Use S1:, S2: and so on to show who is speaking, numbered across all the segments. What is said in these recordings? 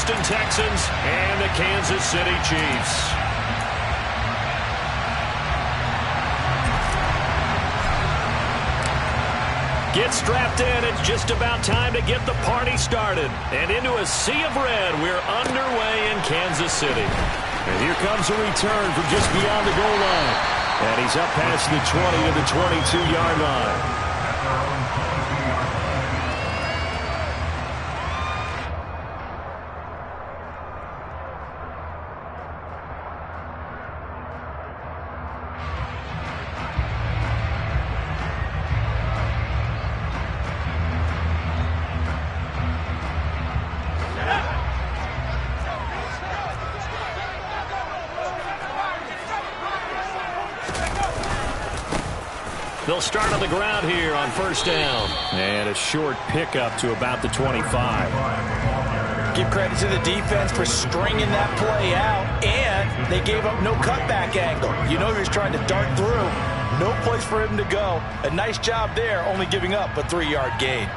S1: Houston Texans and the Kansas City Chiefs. Get strapped in. It's just about time to get the party started. And into a sea of red, we're underway in Kansas City. And here comes a return from just beyond the goal line. And he's up past the 20 to the 22-yard line. They'll start on the ground here on first down. And a short pickup to about the 25.
S2: Give credit to the defense for stringing that play out, and they gave up no cutback angle. You know he was trying to dart through. No place for him to go. A nice job there, only giving up a 3-yard gain.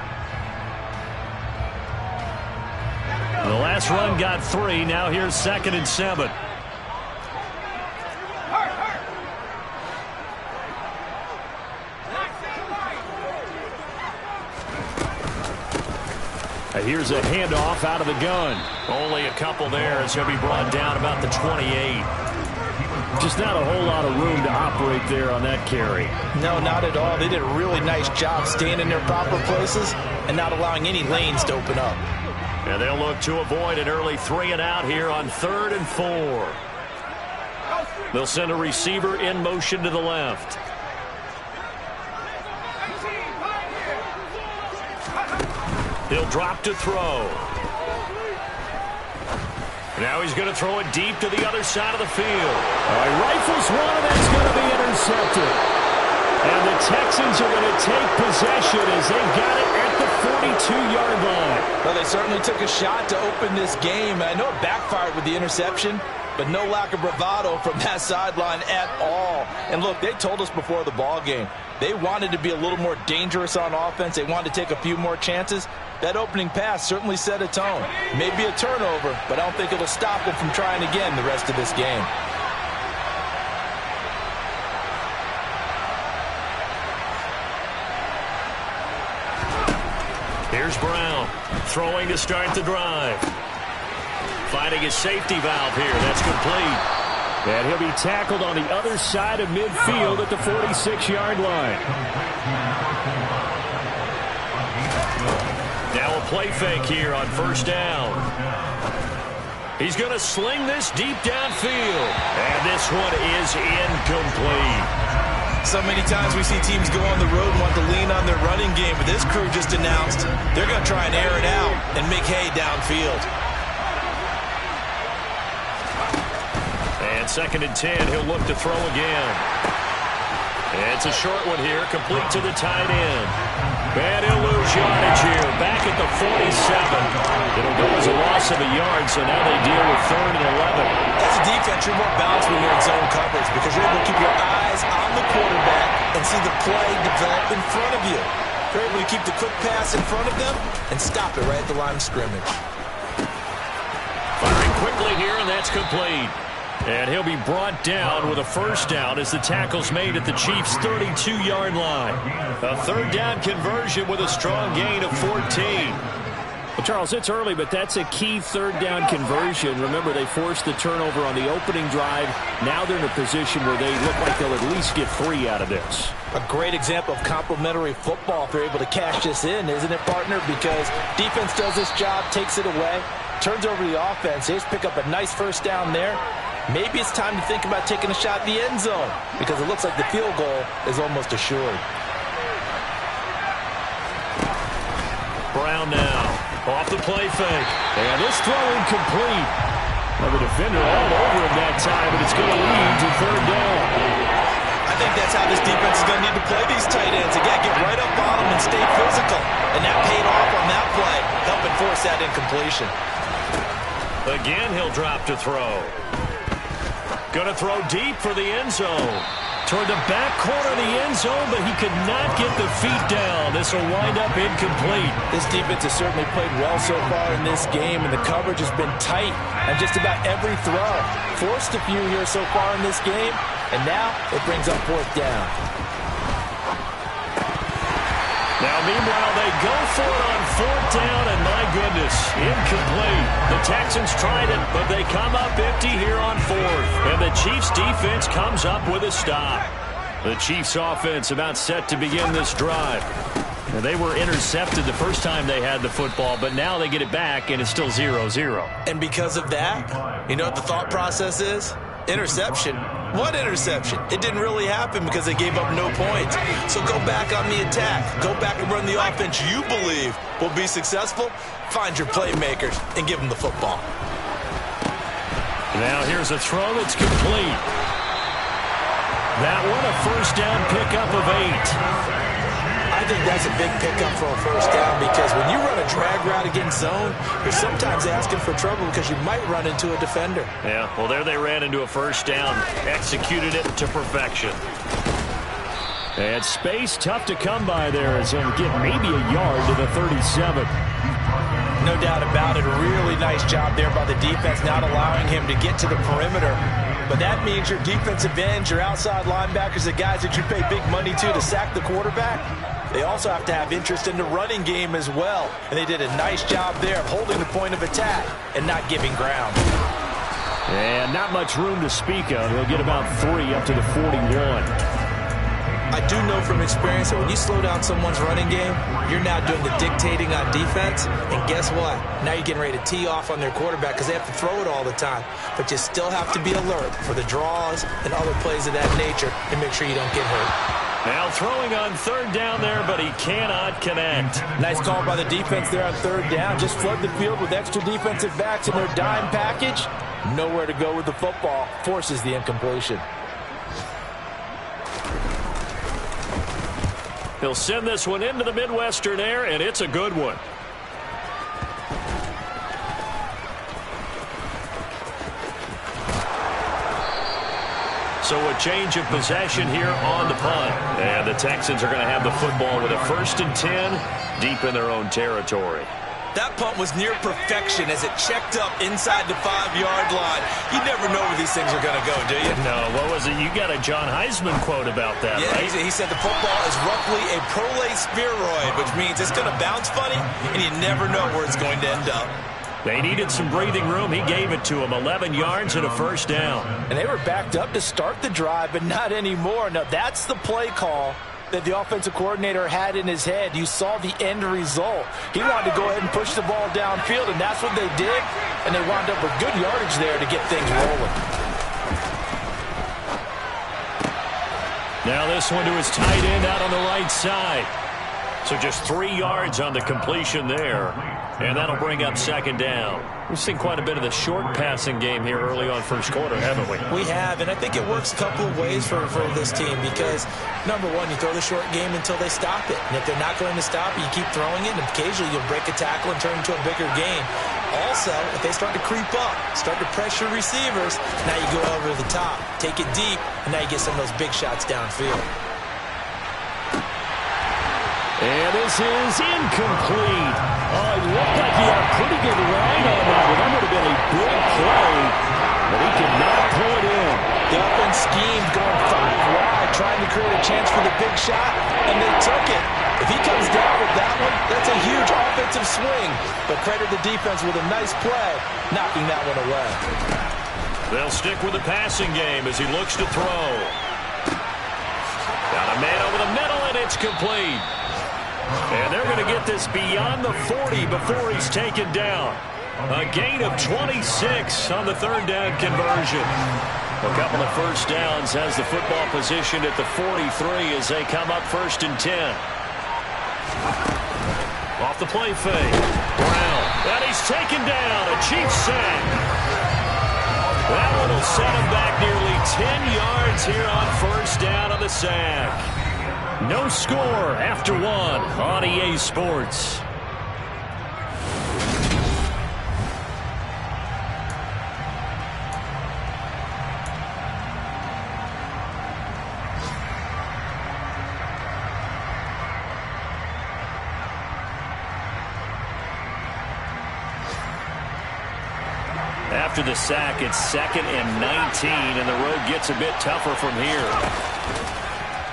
S1: The last run got 3. Now here's 2nd and 7. Here's a handoff out of the gun. Only a couple there as he'll be brought down about the 28. Just not a whole lot of room to operate there on that carry.
S2: No, not at all. They did a really nice job staying in their proper places and not allowing any lanes to open up.
S1: And they'll look to avoid an early 3 and out here on 3rd and 4. They'll send a receiver in motion to the left. He'll drop to throw. Now he's going to throw it deep to the other side of the field. He rifles one, and that's going to be intercepted. And the Texans are going to take possession as they've got it at the 42-yard line.
S2: Well, they certainly took a shot to open this game. I know it backfired with the interception, but no lack of bravado from that sideline at all. And look, they told us before the ball game, they wanted to be a little more dangerous on offense. They wanted to take a few more chances. That opening pass certainly set a tone. Maybe a turnover, but I don't think it'll stop them from trying again the rest of this game.
S1: Here's Brown, throwing to start the drive. Finding his safety valve here. That's complete. And he'll be tackled on the other side of midfield at the 46-yard line. Now a play fake here on first down. He's going to sling this deep downfield. And this one is incomplete.
S2: So many times we see teams go on the road and want to lean on their running game, but this crew just announced they're going to try and air it out and make hay downfield.
S1: And 2nd and 10, he'll look to throw again. And it's a short one here, complete to the tight end. And he'll lose yardage here, back at the 47. It'll go as a loss of a yard, so now they deal with 3rd and 11.
S2: As a defense, you're more balanced when you're in zone coverage because you're able to keep your eyes on the quarterback and see the play develop in front of you. You're able to keep the quick pass in front of them and stop it right at the line of scrimmage.
S1: Firing quickly here, and that's complete. And he'll be brought down with a first down as the tackle's made at the Chiefs' 32-yard line. A 3rd down conversion with a strong gain of 14.
S3: Well, Charles, it's early, but that's a key 3rd down conversion. Remember, they forced the turnover on the opening drive. Now they're in a position where they look like they'll at least get 3 out of this.
S2: A great example of complementary football if they're able to cash this in, isn't it, partner? Because defense does this job, takes it away, turns over the offense. They just pick up a nice first down there. Maybe it's time to think about taking a shot at the end zone because it looks like the field goal is almost assured.
S1: Brown now, off the play fake. And this throw incomplete. Well, the defender all over him that time, but it's going to lead to 3rd down.
S2: I think that's how this defense is going to need to play these tight ends. Again, get right up on them and stay physical. And that paid off on that play, helping force that incompletion.
S1: Again, he'll drop to throw. Going to throw deep for the end zone. toward the back corner of the end zone, but he could not get the feet down. This will wind up incomplete.
S2: This defense has certainly played well so far in this game, and the coverage has been tight on just about every throw. Forced a few here so far in this game, and now it brings up fourth down.
S1: Now, meanwhile, they go for it on fourth down, and my goodness, incomplete. The Texans tried it, but they come up empty here on fourth. And the Chiefs' defense comes up with a stop. The Chiefs' offense about set to begin this drive. And they were intercepted the first time they had the football, but now they get it back, and it's still 0-0.
S2: And because of that, you know what the thought process is? Interception. What interception? It didn't really happen because they gave up no points. So go back on the attack. Go back and run the offense you believe will be successful. Find your playmakers and give them the football.
S1: Now here's a throw that's complete. That one a first down pickup of 8.
S2: I think that's a big pickup for a first down because when you run a drag route against zone, you're sometimes asking for trouble because you might run into a defender.
S1: Yeah, well, there they ran into a first down, executed it to perfection. And space tough to come by there as he'll get maybe a yard to the 37.
S2: No doubt about it. A really nice job there by the defense, not allowing him to get to the perimeter. But that means your defensive ends, your outside linebackers, the guys that you pay big money to sack the quarterback, they also have to have interest in the running game as well. And they did a nice job there of holding the point of attack and not giving ground.
S3: And not much room to speak of. He'll get about 3 up to the 41.
S2: I do know from experience that when you slow down someone's running game, you're now doing the dictating on defense. And guess what? Now you're getting ready to tee off on their quarterback because they have to throw it all the time. But you still have to be alert for the draws and other plays of that nature and make sure you don't get hurt.
S1: Now throwing on third down there, but he cannot connect.
S2: Nice call by the defense there on third down. Just flood the field with extra defensive backs in their dime package. Nowhere to go with the football. Forces the incompletion.
S1: He'll send this one into the Midwestern air, and it's a good one. So a change of possession here on the punt. And the Texans are going to have the football with a 1st and 10 deep in their own territory.
S2: That punt was near perfection as it checked up inside the 5-yard line. You never know where these things are going to go, do you?
S1: No, what was it? You got a John Heisman quote about that,
S2: yeah,
S1: right?
S2: He said the football is roughly a prolate spheroid, which means it's going to bounce funny, and you never know where it's going to end up.
S1: They needed some breathing room. He gave it to them. 11 yards and a first down.
S2: And they were backed up to start the drive, but not anymore. Now, that's the play call that the offensive coordinator had in his head. You saw the end result. He wanted to go ahead and push the ball downfield, and that's what they did. And they wound up with good yardage there to get things rolling.
S1: Now this one to his tight end out on the right side. So just 3 yards on the completion there. And that'll bring up second down. We've seen quite a bit of the short passing game here early on first quarter, haven't we?
S2: We have, and I think it works a couple of ways for this team because, number one, you throw the short game until they stop it. And if they're not going to stop it, you keep throwing it, and occasionally you'll break a tackle and turn it into a bigger game. Also, if they start to creep up, start to pressure receivers, now you go over the top, take it deep, and now you get some of those big shots downfield.
S3: And this is incomplete. Oh, it looked like he had a pretty good line on that one. That would have been a big play, but he could not pull it in.
S2: The offense schemed going 5 wide, trying to create a chance for the big shot, and they took it. If he comes down with that one, that's a huge offensive swing. But credit the defense with a nice play, knocking that one away.
S1: They'll stick with the passing game as he looks to throw. Got a man over the middle, and it's complete. And they're going to get this beyond the 40 before he's taken down. A gain of 26 on the third down conversion. A couple of first downs has the football positioned at the 43 as they come up 1st and 10. Off the play fake. Brown. And he's taken down. A Chiefs sack. That one will set him back nearly 10 yards here on first down on the sack. No score after 1 on EA Sports. After the sack, it's 2nd and 19, and the road gets a bit tougher from here.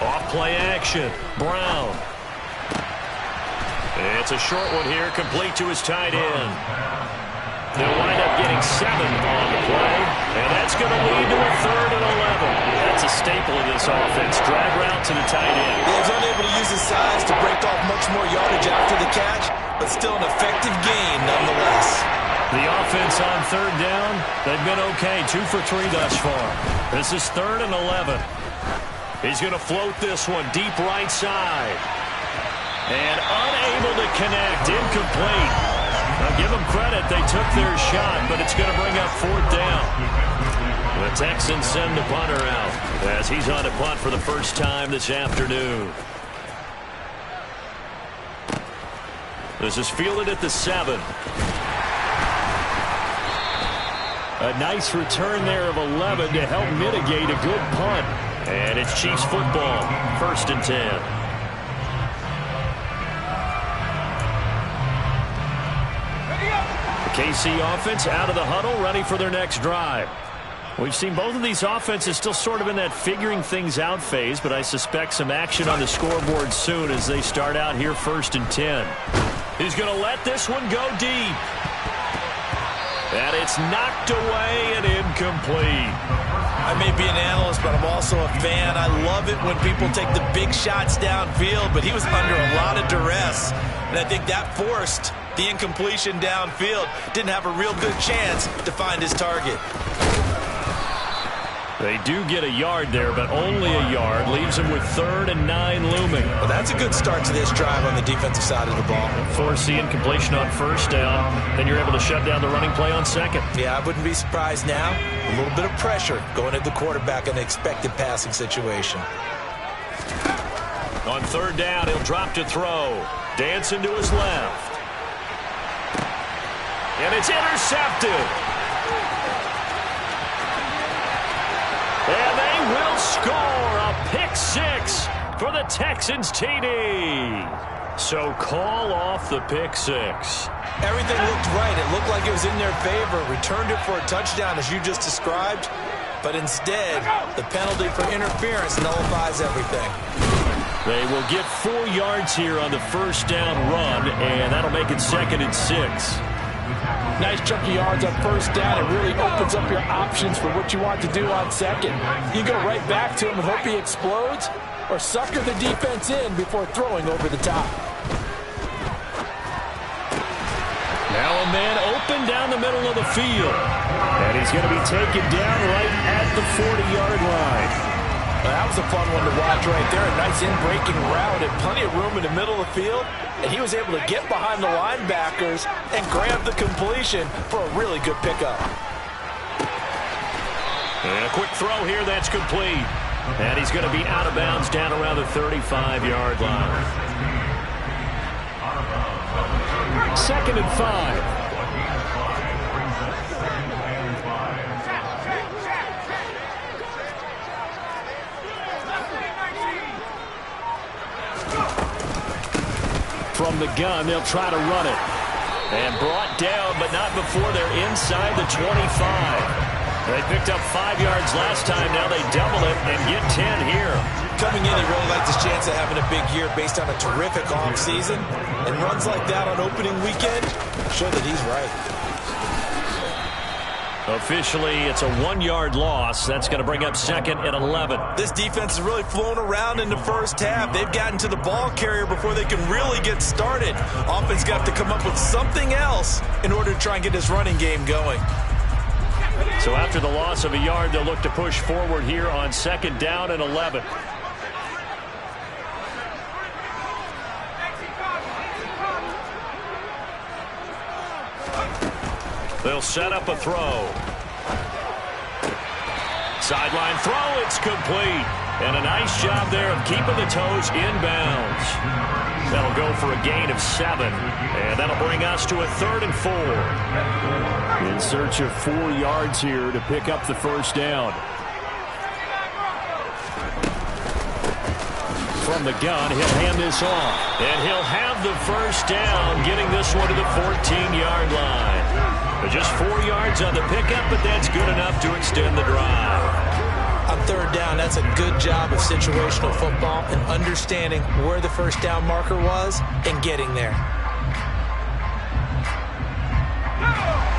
S1: Off-play action. Brown. It's a short one here, complete to his tight end. They'll wind up getting 7 on the play, and that's going to lead to a 3rd and 11. That's a staple of this offense. Drag route to the tight end.
S2: He was unable to use his size to break off much more yardage after the catch, but still an effective gain nonetheless.
S1: The offense on 3rd down, they've been okay. 2 for 3 thus far. This is 3rd and 11. He's going to float this one deep right side. And unable to connect, incomplete. Now give them credit, they took their shot, but it's going to bring up 4th down. The Texans send the punter out as he's on a punt for the first time this afternoon. This is fielded at the 7.
S3: A nice return there of 11 to help mitigate a good punt.
S1: And it's Chiefs football, 1st and 10. KC offense out of the huddle, ready for their next drive. We've seen both of these offenses still sort of in that figuring things out phase, but I suspect some action on the scoreboard soon as they start out here 1st and 10. He's going to let this one go deep. And it's knocked away and incomplete.
S2: I may be an analyst, but I'm also a fan. I love it when people take the big shots downfield, but he was under a lot of duress. And I think that forced the incompletion downfield. Didn't have a real good chance to find his target.
S1: They do get a yard there, but only a yard. Leaves them with 3rd and 9 looming.
S2: Well, that's a good start to this drive on the defensive side of the ball.
S1: Force the incompletion on 1st down. Then you're able to shut down the running play on 2nd.
S2: Yeah, I wouldn't be surprised now. A little bit of pressure going at the quarterback in an expected passing situation.
S1: On 3rd down, he'll drop to throw. Dancing to his left. And it's intercepted. And they will score a pick 6 for the Texans TD. So call off the pick 6.
S2: Everything looked right. It looked like it was in their favor. Returned it for a touchdown, as you just described. But instead, the penalty for interference nullifies everything.
S1: They will get 4 yards here on the 1st down run, and that'll make it 2nd and 6.
S4: Nice chunk of yards on 1st down. It really opens up your options for what you want to do on 2nd. You go right back to him and hope he explodes, or sucker the defense in before throwing over the top.
S1: Now a man open down the middle of the field. And he's going to be taken down right at the 40-yard line.
S2: Well, that was a fun one to watch right there. A nice in-breaking route and plenty of room in the middle of the field. And he was able to get behind the linebackers and grab the completion for a really good pickup.
S1: And a quick throw here, that's complete. And he's going to be out of bounds down around the 35-yard line.
S3: 2nd and 5. From the gun, they'll try to run it.
S1: And brought down, but not before they're inside the 25. They picked up 5 yards last time. Now they double it and get 10 here.
S2: Coming in, he really liked his chance of having a big year based on a terrific offseason. And runs like that on opening weekend show that he's right.
S1: Officially, it's a 1-yard loss. That's going to bring up 2nd and 11.
S2: This defense has really flown around in the first half. They've gotten to the ball carrier before they can really get started. Offense got to come up with something else in order to try and get this running game going.
S1: So after the loss of a yard, they'll look to push forward here on 2nd down and 11. They'll set up a throw. Sideline throw, it's complete. And a nice job there of keeping the toes inbounds. That'll go for a gain of 7. And that'll bring us to a 3rd and 4.
S3: In search of 4 yards here to pick up the 1st down. From the gun, he'll hand this off.
S1: And he'll have the 1st down, getting this one to the 14-yard line. Just 4 yards on the pickup, but that's good enough to extend the drive.
S4: On third down, that's a good job of situational football and understanding where the first down marker was and getting there.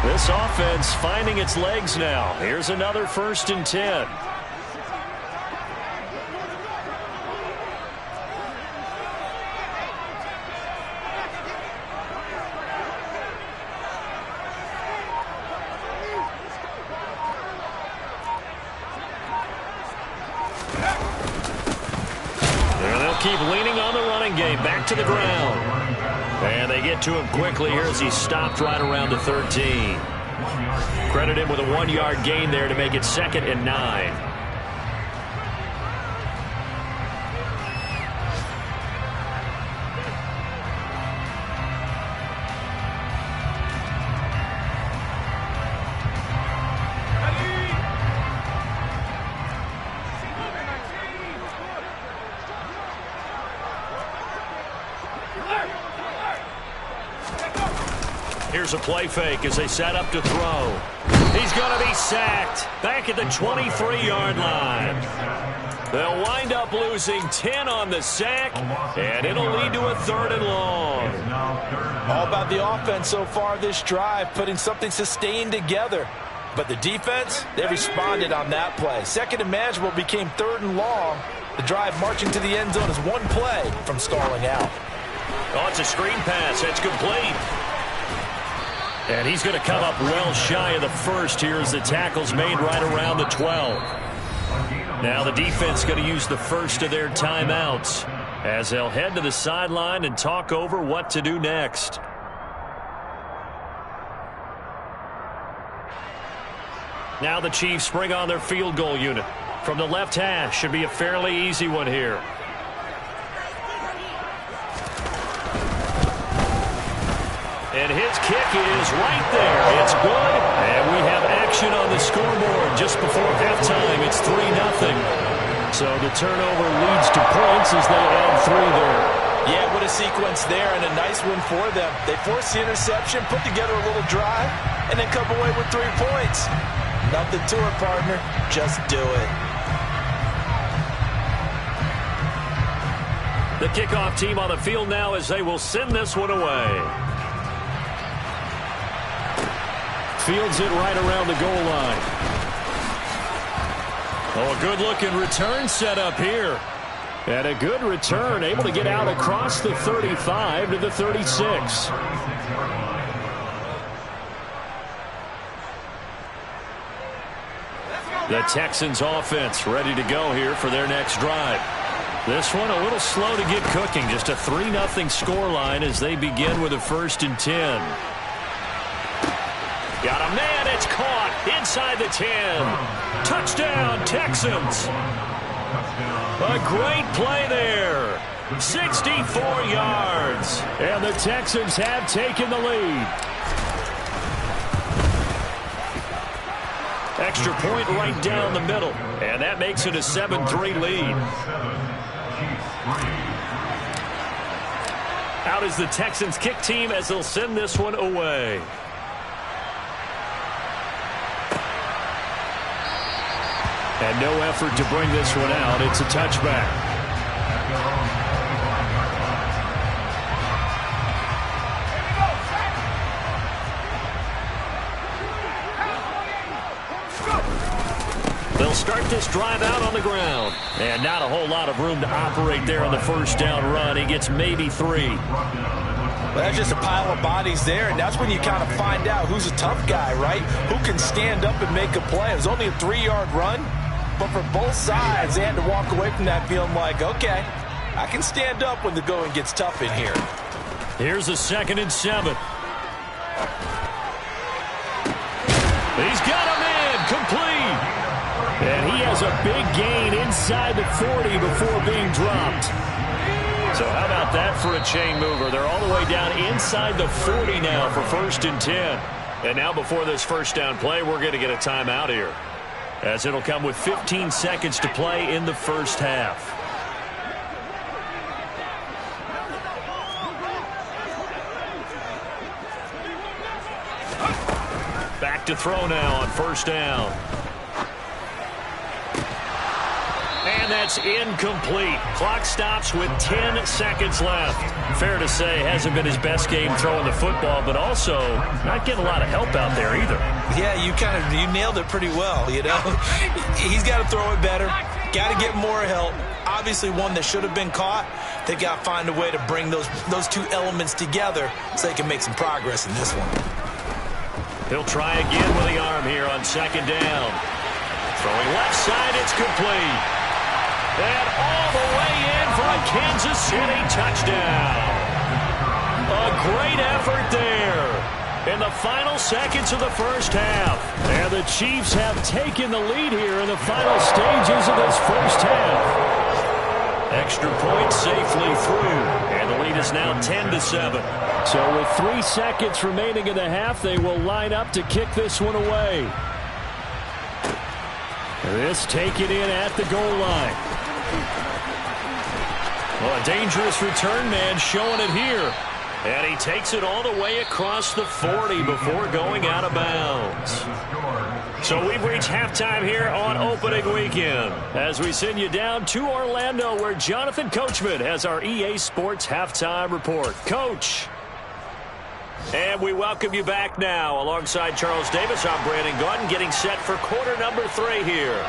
S1: This offense finding its legs now. Here's another 1st and 10. Keep leaning on the running game. Back to the ground. And they get to him quickly here as he stopped right around the 13. Credit him with a 1-yard gain there to make it 2nd and 9. Here's a play fake as they set up to throw. He's going to be sacked back at the 23-yard line. They'll wind up losing 10 on the sack, and it'll lead to a 3rd and long.
S2: All about the offense so far this drive, putting something sustained together. But the defense, they responded on that play. 2nd and manageable became 3rd and long. The drive marching to the end zone is one play from stalling out.
S1: Oh, it's a screen pass. It's complete. And he's going to come up well shy of the first here as the tackle's made right around the 12. Now the defense going to use the first of their timeouts as they'll head to the sideline and talk over what to do next. Now the Chiefs bring on their field goal unit. From the left hash, should be a fairly easy one here. And his kick is right there. It's good. And we have action on the scoreboard just before halftime. It's 3-0. So the turnover leads to points as they add 3 there.
S2: Yeah, what a sequence there and a nice win for them. They forced the interception, put together a little drive, and then come away with 3 points. Nothing to it, partner. Just do it.
S1: The kickoff team on the field now as they will send this one away. Fields it right around the goal line. Oh, a good-looking return set up here. And a good return, able to get out across the 35 to the 36. The Texans offense ready to go here for their next drive. This one a little slow to get cooking. Just a 3-0 scoreline as they begin with a 1st and 10. Got a man, it's caught inside the 10. Touchdown, Texans. A great play there. 64 yards. And the Texans have taken the lead. Extra point right down the middle. And that makes it a 7-3 lead. Out is the Texans kick team as they'll send this one away. And no effort to bring this one out. It's a touchback. They'll start this drive out on the ground. And not a whole lot of room to operate there on the first down run. He gets maybe 3.
S2: Well, that's just a pile of bodies there, and that's when you kind of find out who's a tough guy, right? Who can stand up and make a play. It was only a 3-yard run. But for both sides, they had to walk away from that feeling like, okay, I can stand up when the going gets tough in here.
S1: Here's a 2nd and 7. He's got a man complete. And he has a big gain inside the 40 before being dropped. So how about that for a chain mover? They're all the way down inside the 40 now for 1st and 10. And now before this first down play, we're going to get a timeout here, as it'll come with 15 seconds to play in the first half. to throw now on first down. And that's incomplete. Clock stops with 10 seconds left. Fair to say, hasn't been his best game throwing the football, but also not getting a lot of help out there either.
S2: Yeah, you nailed it pretty well, you know. He's got to throw it better. Got to get more help. Obviously one that should have been caught. They got to find a way to bring those two elements together so they can make some progress in this one.
S1: He'll try again with the arm here on second down. Throwing left side, it's complete. And all the way in for a Kansas City touchdown. A great effort there in the final seconds of the first half. And the Chiefs have taken the lead here in the final stages of this first half. Extra point safely through. And the lead is now 10-7.
S3: So with 3 seconds remaining in the half, they will line up to kick this one away. This taken in at the goal line.
S1: Well, a dangerous return man showing it here. And he takes it all the way across the 40 before going out of bounds. So we've reached halftime here on opening weekend as we send you down to Orlando where Jonathan Coachman has our EA Sports halftime report. Coach. And we welcome you back now. Alongside Charles Davis, I'm Brandon Gaudin getting set for quarter number 3 here.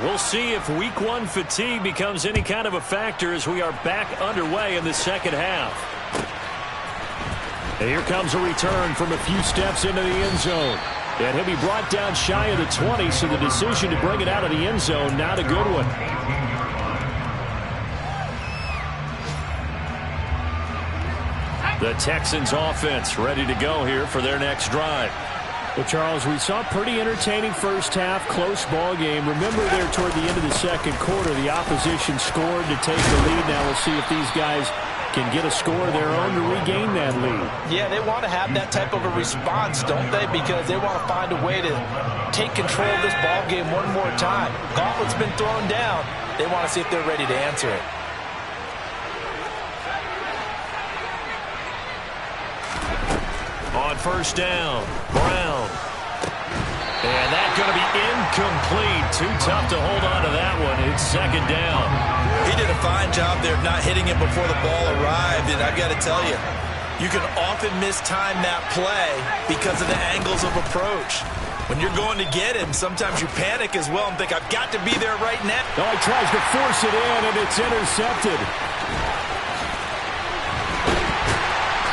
S1: We'll see if week 1 fatigue becomes any kind of a factor as we are back underway in the second half. And here comes a return from a few steps into the end zone. And he'll be brought down shy of the 20, so the decision to bring it out of the end zone, not a good one. The Texans offense ready to go here for their next drive.
S3: Well, Charles, we saw a pretty entertaining first half, close ball game. Remember there toward the end of the second quarter, the opposition scored to take the lead. Now we'll see if these guys can get a score of their own to regain that lead.
S2: Yeah, they want to have that type of a response, don't they? Because they want to find a way to take control of this ball game one more time. Gauntlet's been thrown down. They want to see if they're ready to answer it.
S1: On first down, Brown. And that's going to be incomplete. Too tough to hold on to that one. It's second down.
S2: He did a fine job there of not hitting it before the ball arrived. And I've got to tell you, you can often mistime that play because of the angles of approach. When you're going to get him, sometimes you panic as well and think, I've got to be there right now.
S3: Oh, he tries to force it in, and it's intercepted.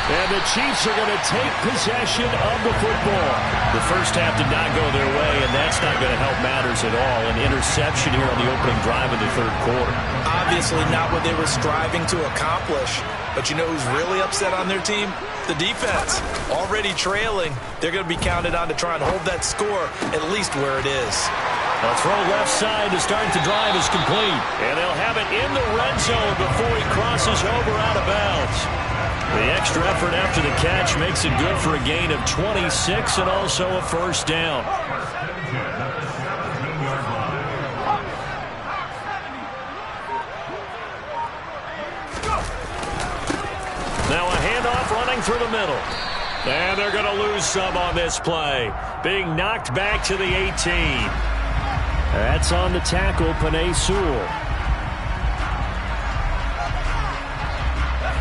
S3: And the Chiefs are going to take possession of the football.
S1: The first half did not go their way, and that's not going to help matters at all. An interception here on the opening drive of the third quarter.
S2: Obviously not what they were striving to accomplish. But you know who's really upset on their team? The defense. Already trailing. They're going to be counted on to try and hold that score at least where it is.
S1: A throw left side to start the drive is complete. And they'll have it in the red zone before he crosses over out of bounds. The extra effort after the catch makes it good for a gain of 26 and also a first down. Now a handoff running through the middle. And they're going to lose some on this play. Being knocked back to the 18.
S3: That's on the tackle, Penei Sewell.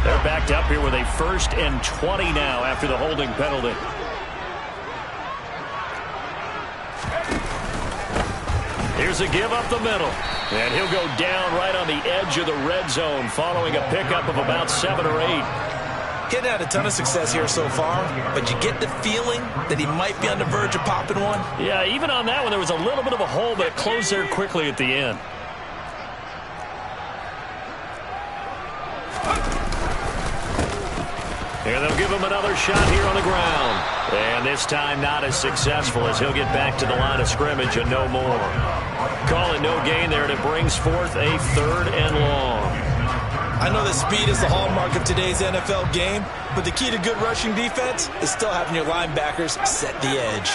S1: They're backed up here with a 1st and 20 now after the holding penalty. Here's a give up the middle. And he'll go down right on the edge of the red zone following a pickup of about 7 or 8.
S2: Getting had a ton of success here so far, but you get the feeling that he might be on the verge of popping one.
S1: Yeah, even on that one, there was a little bit of a hole, but it closed there quickly at the end. And they'll give him another shot here on the ground. And this time not as successful as he'll get back to the line of scrimmage and no more. Call it no gain there, and it brings forth a 3rd and long.
S2: I know that speed is the hallmark of today's NFL game, but the key to good rushing defense is still having your linebackers set the edge.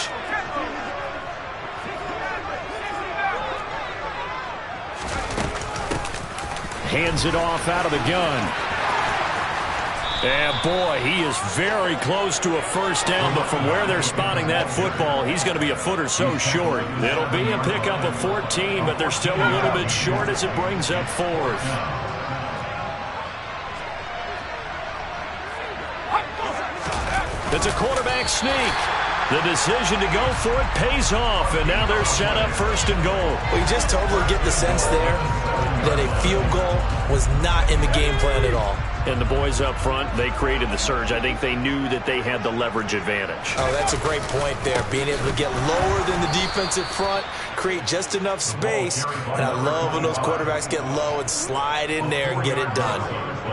S3: Hands it off out of the gun.
S1: And boy, he is very close to a first down, but from where they're spotting that football, he's going to be a foot or so short. It'll be a pickup of 14, but they're still a little bit short as it brings up fourth. It's a quarterback sneak. The decision to go for it pays off, and now they're set up first and goal.
S2: Well, you just totally get the sense there that a field goal was not in the game plan at all.
S1: And the boys up front, they created the surge. I think they knew that they had the leverage advantage.
S2: Oh, that's a great point there. Being able to get lower than the defensive front, create just enough space. And I love when those quarterbacks get low and slide in there and get it done.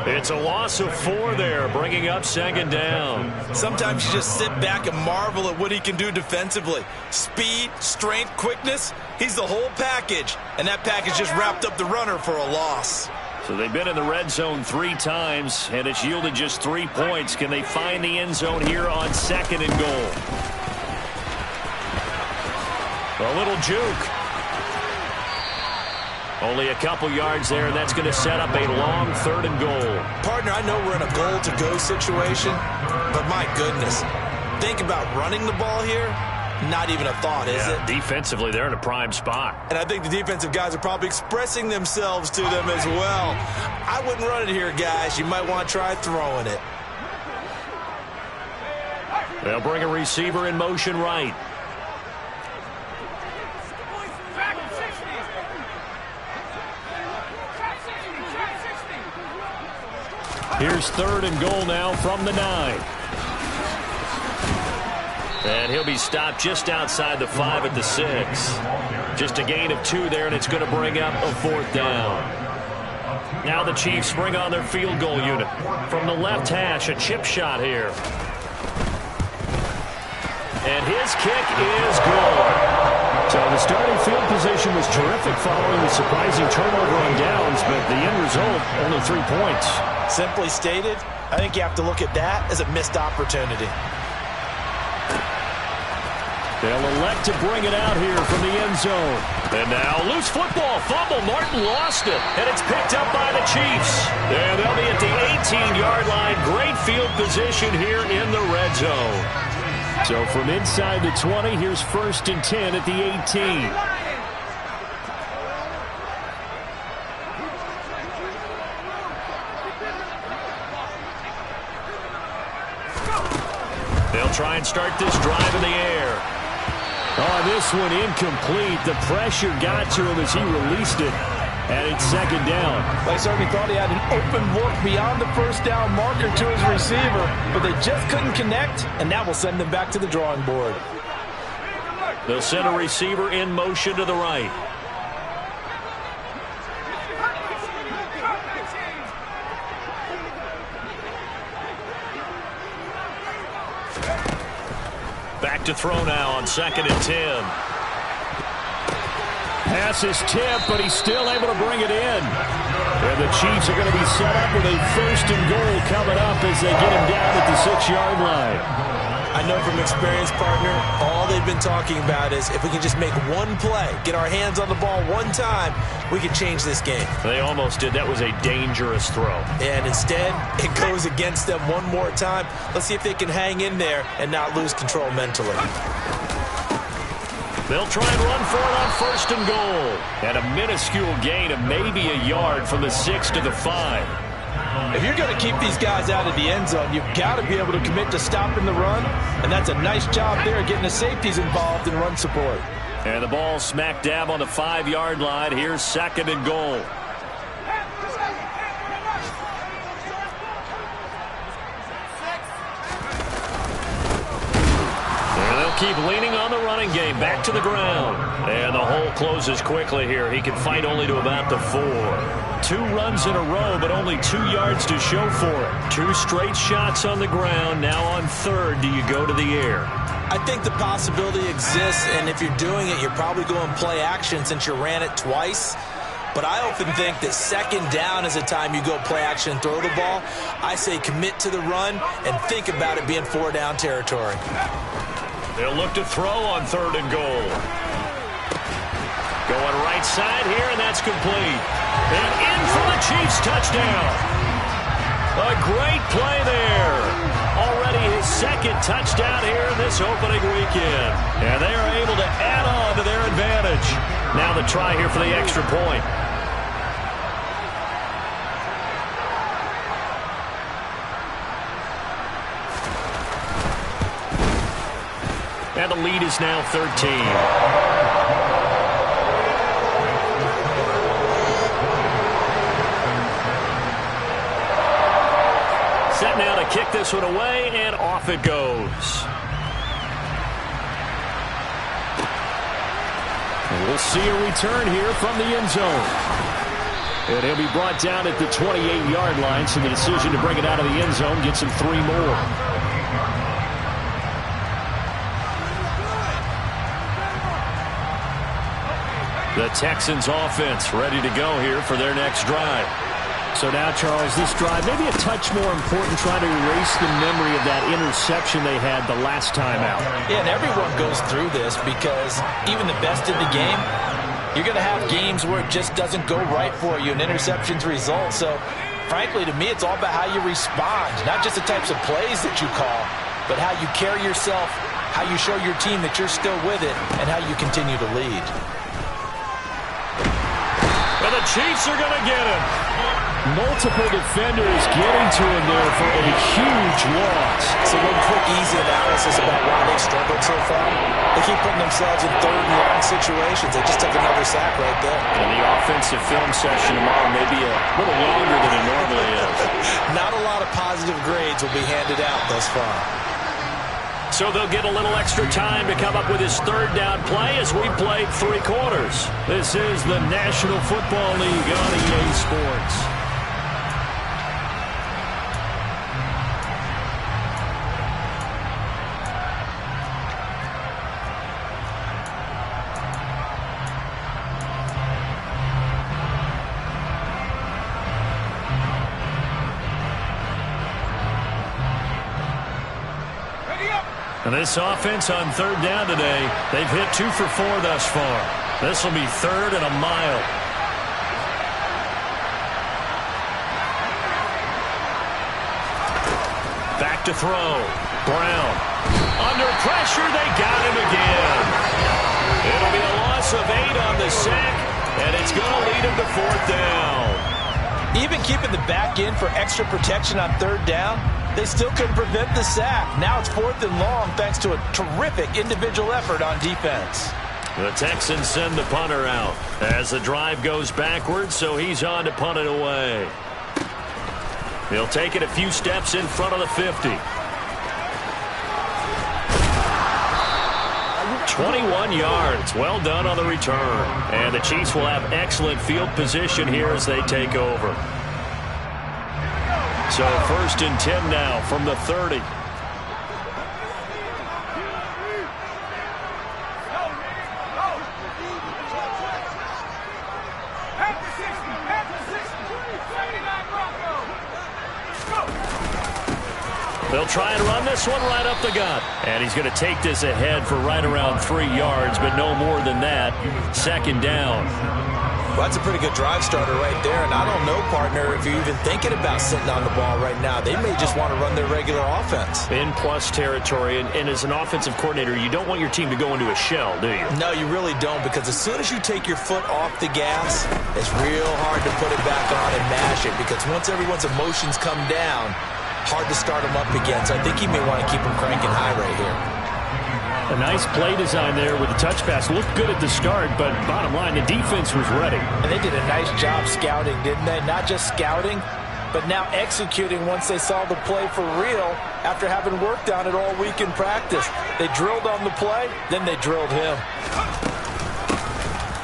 S1: It's a loss of 4 there, bringing up second down.
S2: Sometimes you just sit back and marvel at what he can do defensively. Speed, strength, quickness, he's the whole package. And that package just wrapped up the runner for a loss.
S1: So they've been in the red zone 3 times, and it's yielded just 3 points. Can they find the end zone here on second and goal? A little juke. Only a couple yards there, and that's going to set up a long third and goal.
S2: Partner, I know we're in a goal-to-go situation, but my goodness, think about running the ball here. Not even a thought, is it?
S1: Defensively, they're in a prime spot.
S2: And I think the defensive guys are probably expressing themselves to them as well. I wouldn't run it here, guys. You might want to try throwing it.
S1: They'll bring a receiver in motion right. Here's third and goal now from the 9. And he'll be stopped just outside the 5 at the 6. Just a gain of 2 there, and it's going to bring up a 4th down. Now the Chiefs bring on their field goal unit. From the left hash, a chip shot here. And his kick is good.
S3: So the starting field position was terrific following the surprising turnover on downs, but the end result, only 3 points.
S2: Simply stated, I think you have to look at that as a missed opportunity.
S3: They'll elect to bring it out here from the end zone.
S1: And now loose football fumble. Martin lost it, and it's picked up by the Chiefs. And they'll be at the 18-yard line. Great field position here in the red zone.
S3: So from inside the 20, here's 1st and 10 at the 18.
S1: They'll try and start this drive in the air.
S3: Oh, this one incomplete. The pressure got to him as he released it. And it's second down.
S4: They certainly thought he had an open look beyond the first down marker to his receiver, but they just couldn't connect, and that will send them back to the drawing board.
S1: They'll send a receiver in motion to the right. Back to throw now on 2nd and 10.
S3: Pass is tipped, but he's still able to bring it in. And the Chiefs are going to be set up with a 1st and goal coming up as they get him down at the 6-yard line.
S2: I know from experience, partner, all they've been talking about is if we can just make one play, get our hands on the ball one time, we can change this game.
S1: They almost did. That was a dangerous throw.
S2: And instead, it goes against them one more time. Let's see if they can hang in there and not lose control mentally.
S1: They'll try and run for it on 1st and goal. And a minuscule gain of maybe a yard from the 6 to the 5.
S4: If you're going to keep these guys out of the end zone, you've got to be able to commit to stopping the run, and that's a nice job there getting the safeties involved in run support.
S1: And the ball smack dab on the 5-yard line. Here's 2nd and goal. Keep leaning on the running game. Back to the ground. And the hole closes quickly here. He can fight only to about the 4. 2 runs in a row, but only 2 yards to show for it. 2 straight shots on the ground. Now on 3rd, do you go to the air?
S2: I think the possibility exists, and if you're doing it, you're probably going play action since you ran it twice. But I often think that 2nd down is a time you go play action and throw the ball. I say commit to the run and think about it being 4-down territory.
S1: They'll look to throw on 3rd and goal. Going right side here, and that's complete. And in for the Chiefs touchdown. A great play there. Already his second touchdown here in this opening weekend. And they are able to add on to their advantage. Now the try here for the extra point. And the lead is now 13. Set now to kick this one away, and off it goes.
S3: We'll see a return here from the end zone. And he'll be brought down at the 28-yard line, so the decision to bring it out of the end zone gets him 3 more.
S1: The Texans offense ready to go here for their next drive.
S3: So now, Charles, this drive maybe a touch more important, trying to erase the memory of that interception they had the last time out.
S2: Yeah, and everyone goes through this because even the best in the game, you're going to have games where it just doesn't go right for you and interceptions result. So, frankly, to me, it's all about how you respond, not just the types of plays that you call, but how you carry yourself, how you show your team that you're still with it, and how you continue to lead.
S1: And the Chiefs are going to get him.
S3: Multiple defenders getting to him there for a huge loss.
S2: So one quick, easy analysis about why they've struggled so far. They keep putting themselves in third and long situations. They just took another sack right there.
S1: And the offensive film session tomorrow may be a little longer than it normally is.
S2: Not a lot of positive grades will be handed out thus far.
S1: So they'll get a little extra time to come up with his third down play as we played 3 quarters. This is the National Football League on EA Sports. And this offense on third down today, they've hit 2 for 4 thus far. This will be 3rd and a mile. Back to throw. Brown. Under pressure, they got him again. It'll be a loss of 8 on the sack, and it's going to lead him to 4th down.
S2: Even keeping the back in for extra protection on third down, they still couldn't prevent the sack. Now it's 4th and long thanks to a terrific individual effort on defense.
S1: The Texans send the punter out as the drive goes backwards, so he's on to punt it away. He'll take it a few steps in front of the 50. 21 yards. Well done on the return. And the Chiefs will have excellent field position here as they take over. So 1st and 10 now from the 30. They'll try and run this one right up the gut. And he's going to take this ahead for right around 3 yards, but no more than that. 2nd down.
S2: Well, that's a pretty good drive starter right there. And I don't know, partner, if you're even thinking about sitting on the ball right now. They may just want to run their regular offense.
S1: In plus territory. And as an offensive coordinator, you don't want your team to go into a shell, do you?
S2: No, you really don't, because as soon as you take your foot off the gas, it's real hard to put it back on and mash it, because once everyone's emotions come down, hard to start them up again. So I think he may want to keep them cranking high right here.
S3: A nice play design there with the touch pass. Looked good at the start, but bottom line, the defense was ready.
S2: And they did a nice job scouting, didn't they? Not just scouting, but now executing once they saw the play for real after having worked on it all week in practice. They drilled on the play, then they drilled him.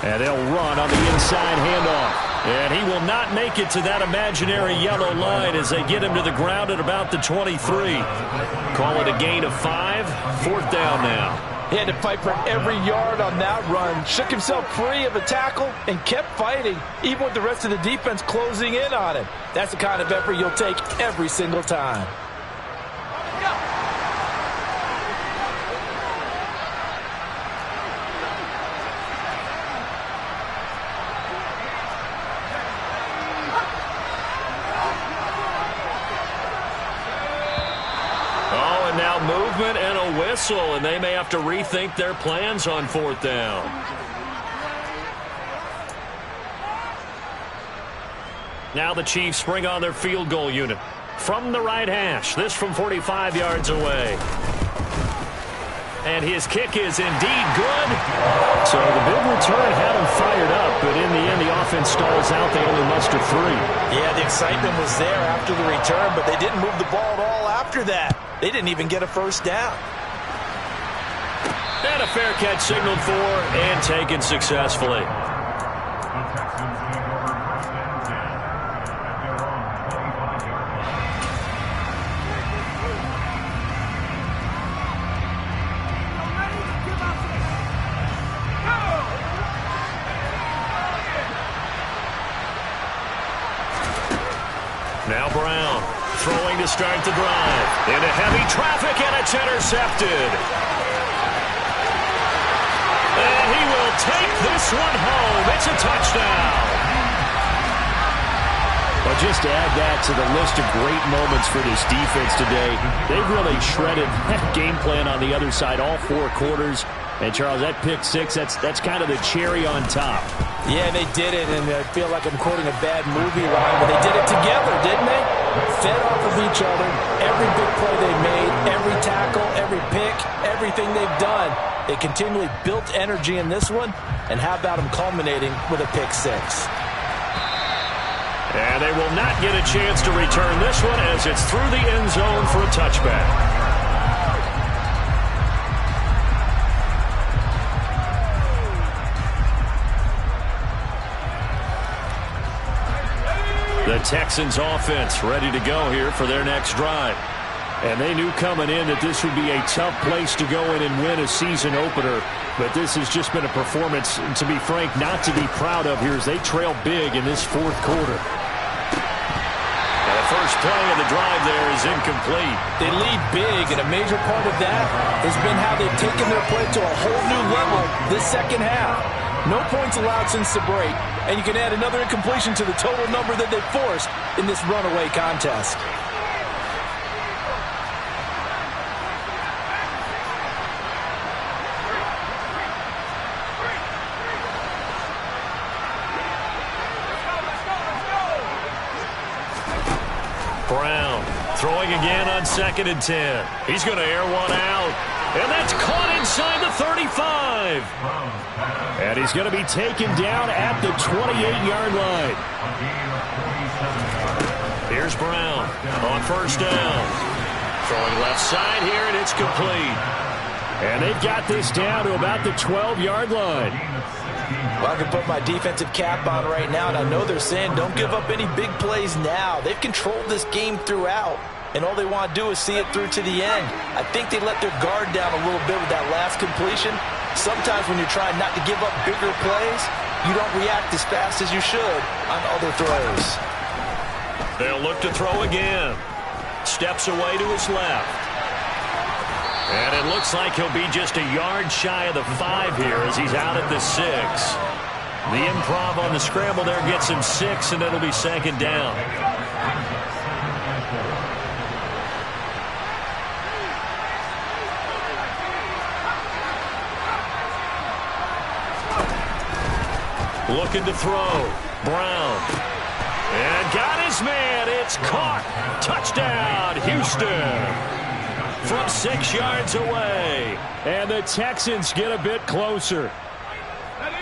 S3: And they'll run on the inside handoff.
S1: And he will not make it to that imaginary yellow line as they get him to the ground at about the 23. Call it a gain of 5. 4th down now.
S4: He had to fight for every yard on that run. Shook himself free of a tackle and kept fighting, even with the rest of the defense closing in on him. That's the kind of effort you'll take every single time.
S1: whistle, and they may have to rethink their plans on 4th down. Now the Chiefs bring on their field goal unit from the right hash. This from 45 yards away. And his kick is indeed good.
S3: So the big return had him fired up, but in the end, the offense stalls out. They only muster 3.
S2: Yeah, the excitement was there after the return, but they didn't move the ball at all after that. They didn't even get a first down.
S1: And a fair catch signaled for and taken successfully. Now Brown throwing to start the drive. Into heavy traffic, and it's intercepted. And he will take this one home. It's a touchdown.
S3: Well, just to add that to the list of great moments for this defense today, they've really shredded that game plan on the other side all 4 quarters. And, Charles, that pick 6, that's kind of the cherry on top.
S4: Yeah, they did it, and I feel like I'm quoting a bad movie line, but they did it together, didn't they? Fed off of each other, every big play they made, every tackle, every pick, everything they've done. They continually built energy in this one, and how about them culminating with a pick 6?
S1: And they will not get a chance to return this one as it's through the end zone for a touchback. The Texans offense ready to go here for their next drive.
S3: And they knew coming in that this would be a tough place to go in and win a season opener. But this has just been a performance, to be frank, not to be proud of here as they trail big in this 4th quarter.
S1: And the first play of the drive there is incomplete.
S4: They lead big, and a major part of that has been how they've taken their play to a whole new level this second half. No points allowed since the break, and you can add another incompletion to the total number that they've forced in this runaway contest.
S1: Brown throwing again on 2nd and 10. He's going to air one out, and that's caught inside the 35.
S3: And he's going to be taken down at the 28-yard line.
S1: Here's Brown on 1st down. Throwing left side here, and it's complete.
S3: And they've got this down to about the 12-yard line.
S2: Well, I can put my defensive cap on right now, and I know they're saying don't give up any big plays now. They've controlled this game throughout, and all they want to do is see it through to the end. I think they let their guard down a little bit with that last completion. Sometimes when you're trying not to give up bigger plays, you don't react as fast as you should on other throws.
S1: They'll look to throw again. Steps away to his left. And it looks like he'll be just a yard shy of the 5 here as he's out at the 6. The improv on the scramble there gets him 6, and it'll be 2nd down. Looking to throw. Brown. And got his man. It's caught. Touchdown, Houston. From 6 yards away.
S3: And the Texans get a bit closer.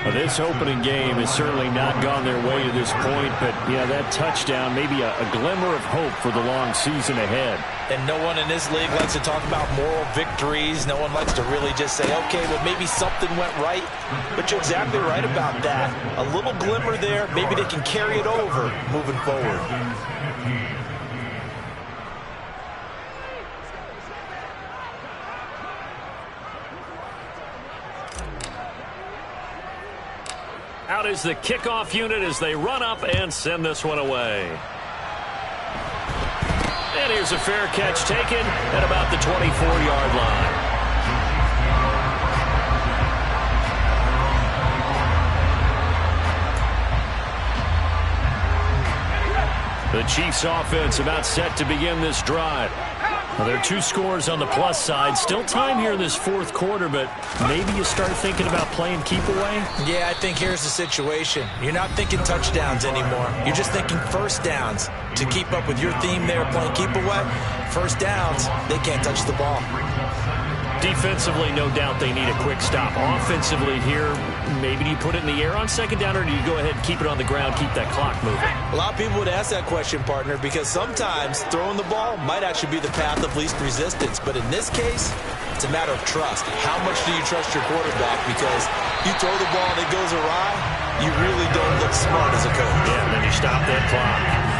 S3: Well, this opening game has certainly not gone their way to this point, but yeah, that touchdown, maybe a glimmer of hope for the long season ahead.
S2: And no one in this league likes to talk about moral victories. No one likes to really just say, okay, well, maybe something went right. But you're exactly right about that. A little glimmer there, maybe they can carry it over moving forward.
S1: Out is the kickoff unit as they run up and send this one away. And here's a fair catch taken at about the 24-yard line. The Chiefs offense about set to begin this drive.
S3: Well, there are 2 scores on the plus side. Still time here in this fourth quarter, but maybe you start thinking about playing keep away?
S2: Yeah, I think here's the situation. You're not thinking touchdowns anymore. You're just thinking first downs. To keep up with your theme there, playing keep away, first downs, they can't touch the ball.
S3: Defensively, no doubt they need a quick stop. Offensively here, maybe do you put it in the air on second down, or do you go ahead and keep it on the ground, keep that clock moving?
S2: A lot of people would ask that question, partner, because sometimes throwing the ball might actually be the path of least resistance. But in this case, it's a matter of trust. How much do you trust your quarterback? Because you throw the ball and it goes awry, you really don't look smart as a coach.
S3: Yeah, and then you stop that clock.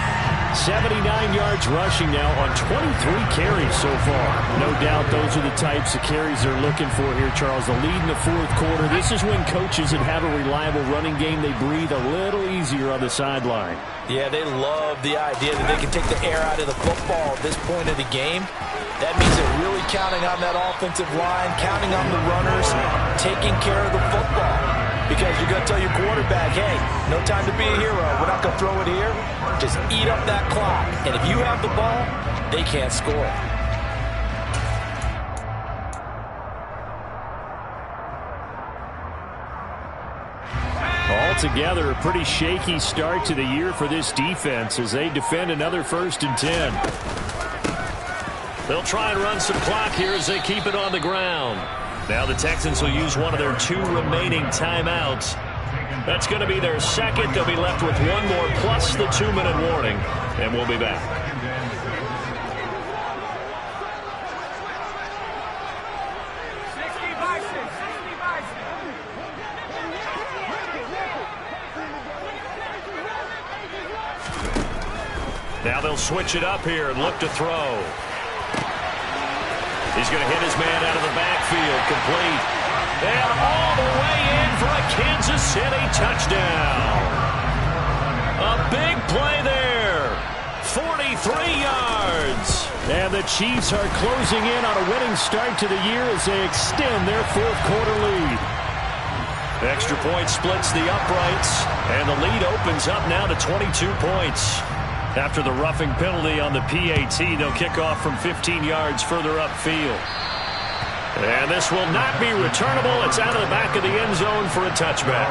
S3: 79 yards rushing now on 23 carries so far. No doubt those are the types of carries they're looking for here, Charles. The lead in the fourth quarter. This is when coaches that have a reliable running game, they breathe a little easier on the sideline.
S2: Yeah, they love the idea that they can take the air out of the football at this point of the game. That means they're really counting on that offensive line, counting on the runners, taking care of the football. Because you're going to tell your quarterback, hey, no time to be a hero. We're not going to throw it here. Just eat up that clock. And if you have the ball, they can't score.
S3: Altogether, a pretty shaky start to the year for this defense as they defend another 1st and 10.
S1: They'll try and run some clock here as they keep it on the ground. Now the Texans will use one of their 2 remaining timeouts. That's going to be their second. They'll be left with 1 more plus the 2-minute warning, and we'll be back. Now they'll switch it up here and look to throw. He's going to hit his man out of the backfield, complete. And all the way in for a Kansas City touchdown. A big play there. 43 yards.
S3: And the Chiefs are closing in on a winning start to the year as they extend their fourth quarter lead.
S1: Extra point splits the uprights, and the lead opens up now to 22 points. After the roughing penalty on the PAT, they'll kick off from 15 yards further upfield. And this will not be returnable. It's out of the back of the end zone for a touchback.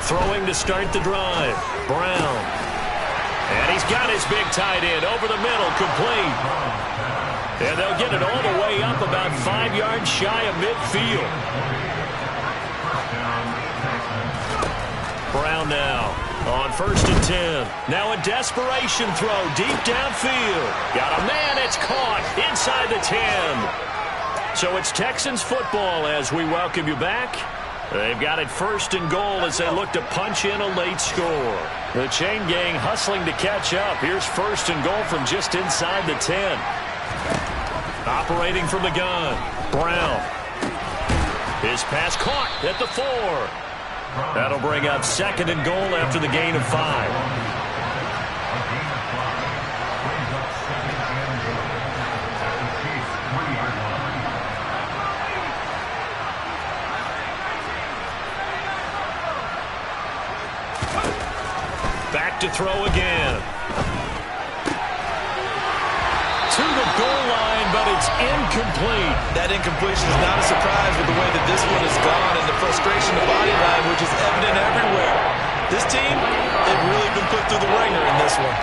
S1: Throwing to start the drive. Brown. And he's got his big tight end over the middle, complete. And they'll get it all the way up about 5 yards shy of midfield. Brown now on 1st and 10. Now a desperation throw deep downfield. Got a man, it's caught inside the 10. So it's Texans football as we welcome you back. They've got it 1st and goal as they look to punch in a late score. The chain gang hustling to catch up. Here's 1st and goal from just inside the 10. Operating from the gun, Brown. His pass caught at the 4. That'll bring up 2nd and goal after the gain of 5. Back to throw again. To the goal line, but it's incomplete.
S2: That incompletion is not a surprise with the way that this one has gone and the frustration of body line, which is evident everywhere. This team, they've really been put through the ringer in this one.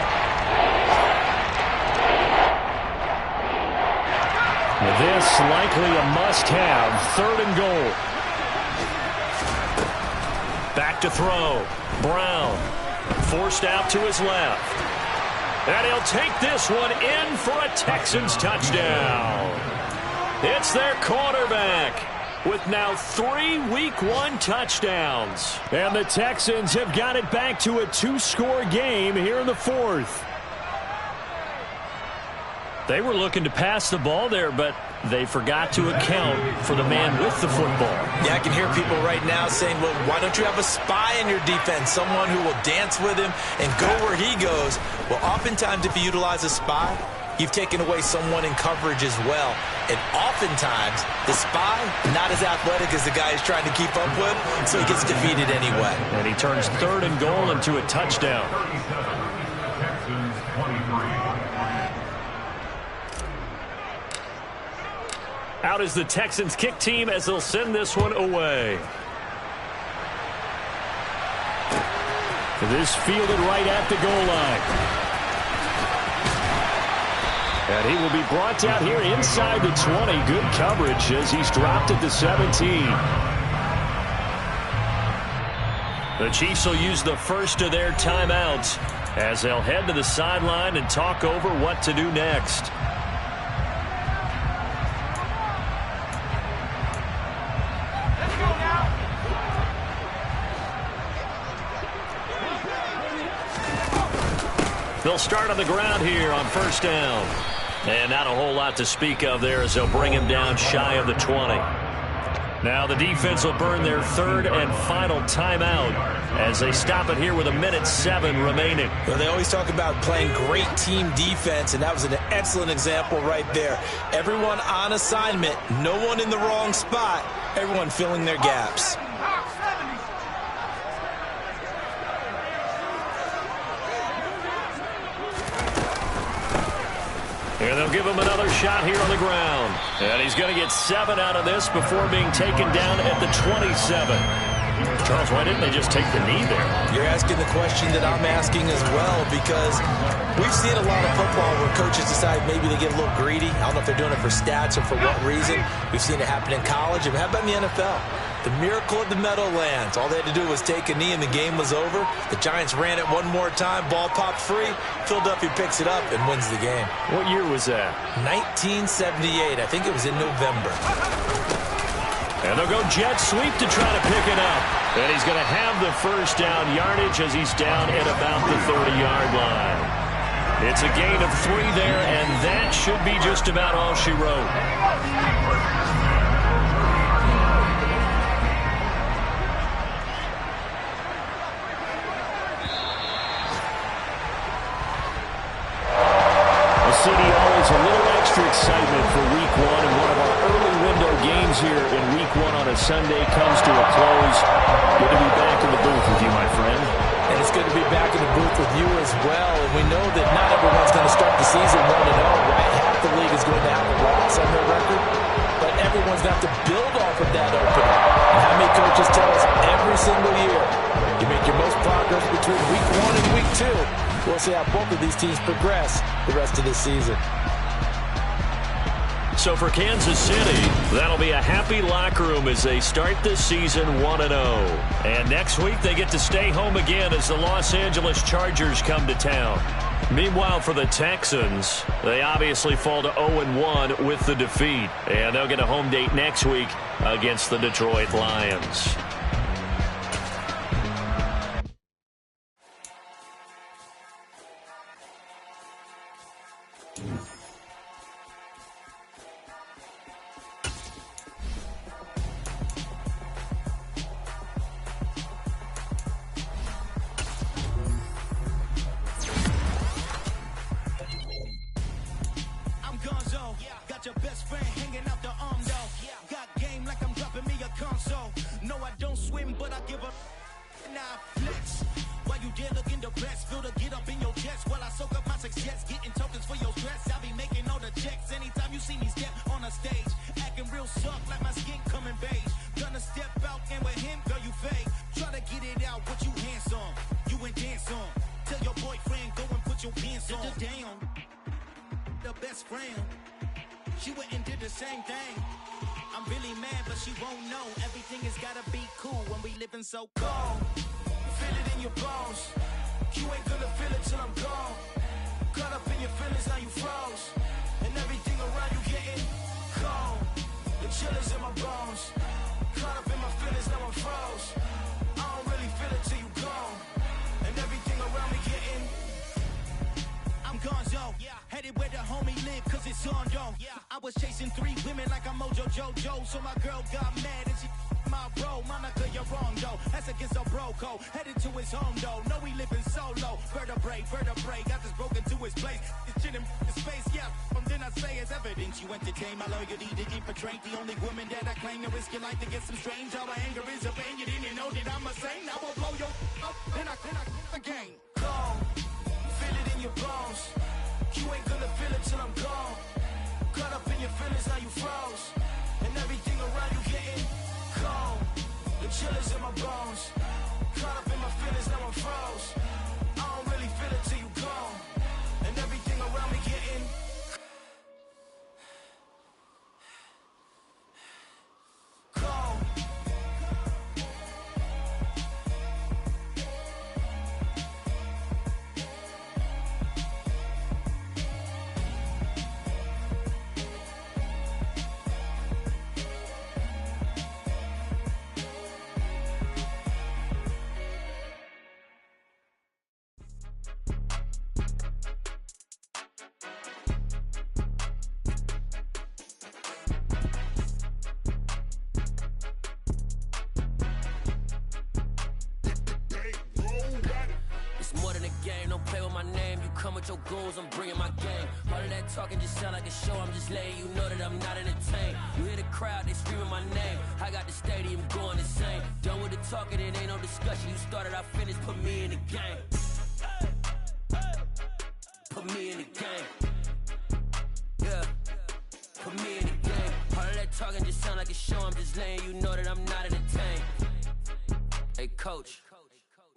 S3: This likely a must-have. 3rd and goal.
S1: Back to throw. Brown forced out to his left. And he'll take this one in for a Texans touchdown. It's their quarterback with now 3 Week 1 touchdowns.
S3: And the Texans have got it back to a 2-score game here in the 4th. They were looking to pass the ball there, but they forgot to account for the man with the football.
S2: Yeah, I can hear people right now saying, well, why don't you have a spy in your defense, someone who will dance with him and go where he goes? Well, oftentimes if you utilize a spy, you've taken away someone in coverage as well. And oftentimes, the spy, not as athletic as the guy he's trying to keep up with, so he gets defeated anyway.
S1: And he turns 3rd and goal into a touchdown. Out is the Texans kick team as they'll send this one away.
S3: This fielded right at the goal line. And he will be brought down here inside the 20. Good coverage as he's dropped at the 17.
S1: The Chiefs will use the first of their timeouts as they'll head to the sideline and talk over what to do next. They'll start on the ground here on 1st down. And not a whole lot to speak of there as they'll bring him down shy of the 20. Now the defense will burn their 3rd and final timeout as they stop it here with 1:07 remaining.
S2: Well, they always talk about playing great team defense, and that was an excellent example right there. Everyone on assignment, no one in the wrong spot, everyone filling their gaps.
S1: And they'll give him another shot here on the ground. And he's going to get 7 out of this before being taken down at the 27. Charles, why didn't they just take the knee there?
S2: You're asking the question that I'm asking as well, because we've seen a lot of football where coaches decide maybe they get a little greedy. I don't know if they're doing it for stats or for what reason. We've seen it happen in college. And how about in the NFL? The miracle of the Meadowlands. All they had to do was take a knee and the game was over. The Giants ran it one more time. Ball popped free. Philadelphia picks it up and wins the game.
S1: What year was that?
S2: 1978. I think it was in November.
S1: And they'll go jet sweep to try to pick it up. And he's going to have the 1st down yardage as he's down at about the 30-yard line. It's a gain of 3 there, and that should be just about all she wrote.
S3: City always a little extra excitement for Week 1, and one of our early window games here in Week 1 on a Sunday comes to a close. Good to be back in the booth with you, my friend.
S2: And it's good to be back in the booth with you as well. And we know that not everyone's going to start the season 1-0, right? Half the league is going to have a loss on their record, but everyone's going to have to build off of that opener. And how many coaches tell us every single year, you make your most progress between Week 1 and Week 2. We'll see how both of these teams progress the rest of this season.
S1: So for Kansas City, that'll be a happy locker room as they start this season 1-0. And next week they get to stay home again as the Los Angeles Chargers come to town. Meanwhile, for the Texans, they obviously fall to 0-1 with the defeat. And they'll get a home date next week against the Detroit Lions.
S5: So cold, feel it in your bones. You ain't gonna feel it till I'm gone. Caught up in your feelings, now you froze. And everything around you getting cold. The chill is in my bones. Caught up in my feelings, now I'm froze. I don't really feel it till you gone. And everything around me getting, I'm gone, yo. Headed where the homie live, cause it's on, yo. I was chasing 3 women like I'm Mojo Jojo. So my girl got mad and she my bro, Monica, you're wrong, though. That's against a bro code. Headed to his home, though. No, he living solo. Vertebrae, got this broken to his place. It's chin in his face, yeah. say is evidence. You entertain my loyalty to infiltrate. The only woman that I claim to risk your life to get some strange. All my anger is a pain. You didn't know that I'm a saint. I will blow your up, then I again. Gone, feel it in your bones. You ain't gonna feel it till I'm gone. Caught up in your feelings, now you froze. And everything around you getting cold. The chill is in my bones. Caught up in my feelings, now I'm froze. I don't really feel it till you gone. And everything around me getting cold.
S6: Your goons, I'm bringing my game. All of that talking just sound like a show. I'm just letting you know that I'm not entertained. You hear the crowd, they screaming my name. I got the stadium going insane. Done with the talking, it ain't no discussion. You started, I finished, put me in the game. Put me in the game. Yeah, put me in the game. All of that talking just sound like a show. I'm just letting you know that I'm not entertained. Hey, coach,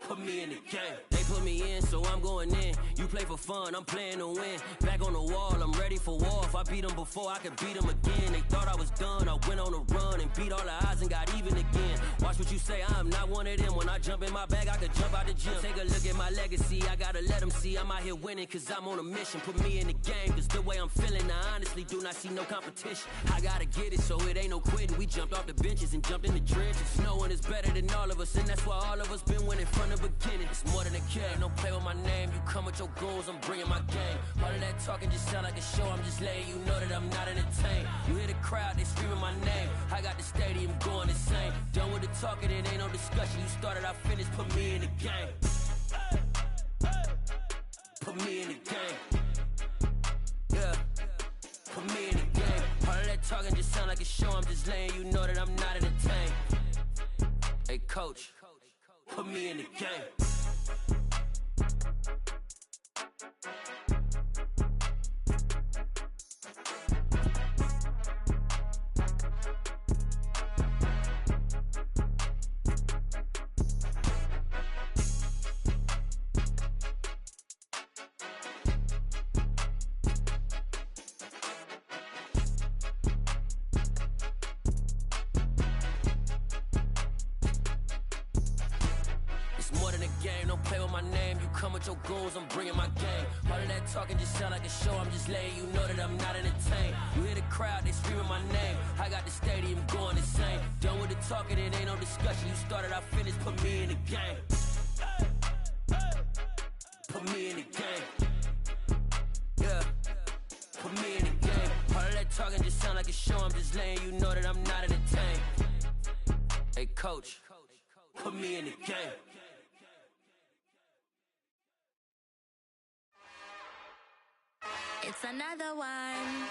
S6: put me in the game. They put me in, so I'm going in. You play for fun, I'm playing to win. Back on the wall, I'm ready for war. If I beat them before, I could beat them again. They thought I was done, I went on a run and beat all the odds and got even again. Watch what you say, I'm not one of them. When I jump in my bag, I could jump out the gym. Take a look at my legacy, I gotta let them see I'm out here winning, cause I'm on a mission. Put me in the game, cause the way I'm feeling, I honestly do not see no competition. I gotta get it, so it ain't no quitting. We jumped off the benches and jumped in the trenches. No one is better than all of us, and that's why all of us been winning from the beginning. It's more than a game, don't play with my name. You come with your goons, I'm bringing my game. All of that talking just sound like a show. I'm just letting you know that I'm not entertained. You hear the crowd, they screaming my name. I got the stadium going insane. Done with the talking, it ain't no discussion. You started, I finished, put me in the game. Put me in the game. Yeah, put me in the game. All of that talking just sound like a show. I'm just letting you know that I'm not entertained. Hey, coach, put me in the game. Your goons, I'm bringing my game. All of that talking just sound like a show. I'm just letting you know that I'm not entertained. You hear the crowd, they screaming my name. I got the stadium going insane. Done with the talking, it ain't no discussion. You started, I finished, put me in the game. Put me in the game. Yeah, put me in the game. All of that talking just sound like a show. I'm just letting you know that I'm not entertained. Hey, coach, put me in the game.
S7: It's another one.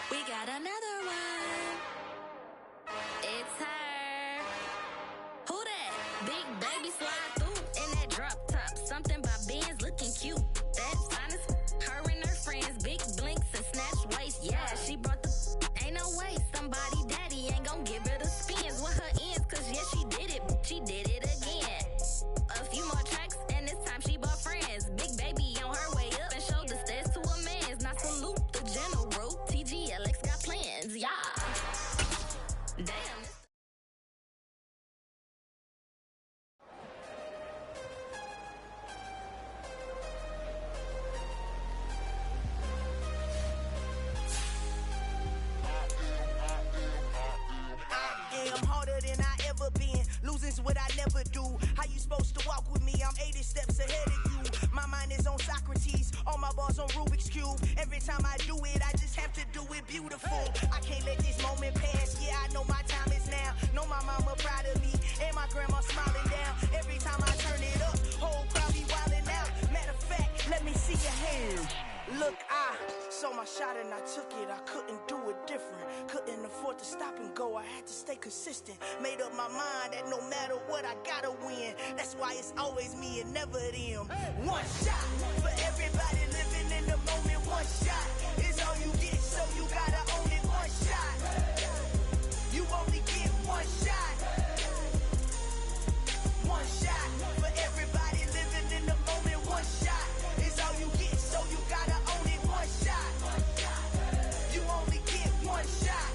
S7: We got another one. It's her. Who that? Big baby slide through in that drop top. Something by Benz looking cute. That's honest. Her and her friends, big blinks and snatch waist. Yeah, she brought the. Ain't no way somebody daddy ain't gon' give her the spins with her ends. Cause yeah, she did it. She did it again. A few more tracks and this time she bought friends. Big baby on her way up and showed the stairs to a man's. Now salute the general. TGLX got plans, yeah. Damn.
S5: I'm harder than I ever been. Losing's what I never do. How you supposed to walk with me? I'm 80 steps ahead of you. My mind is on Socrates. All my bars on Rubik's Cube. Every time I do it, I just have to do it beautiful. I can't let this moment pass. Yeah, I know my time is now. Know my mama proud of me. And my grandma smiling down. Every time I turn it up, whole crowd be wildin' out. Matter of fact, let me see your hands. Look, I saw my shot and I took it. I couldn't do it different. Couldn't afford to stop and go. I had to stay consistent. Made up my mind that no matter what, I gotta win. That's why it's always me and never them. One shot for everybody living in the moment. One shot is all you get, so you gotta own it. One shot. You only get one shot. One shot for everybody living in the moment. One shot is all you get, so you gotta own it. One shot. You only get one shot.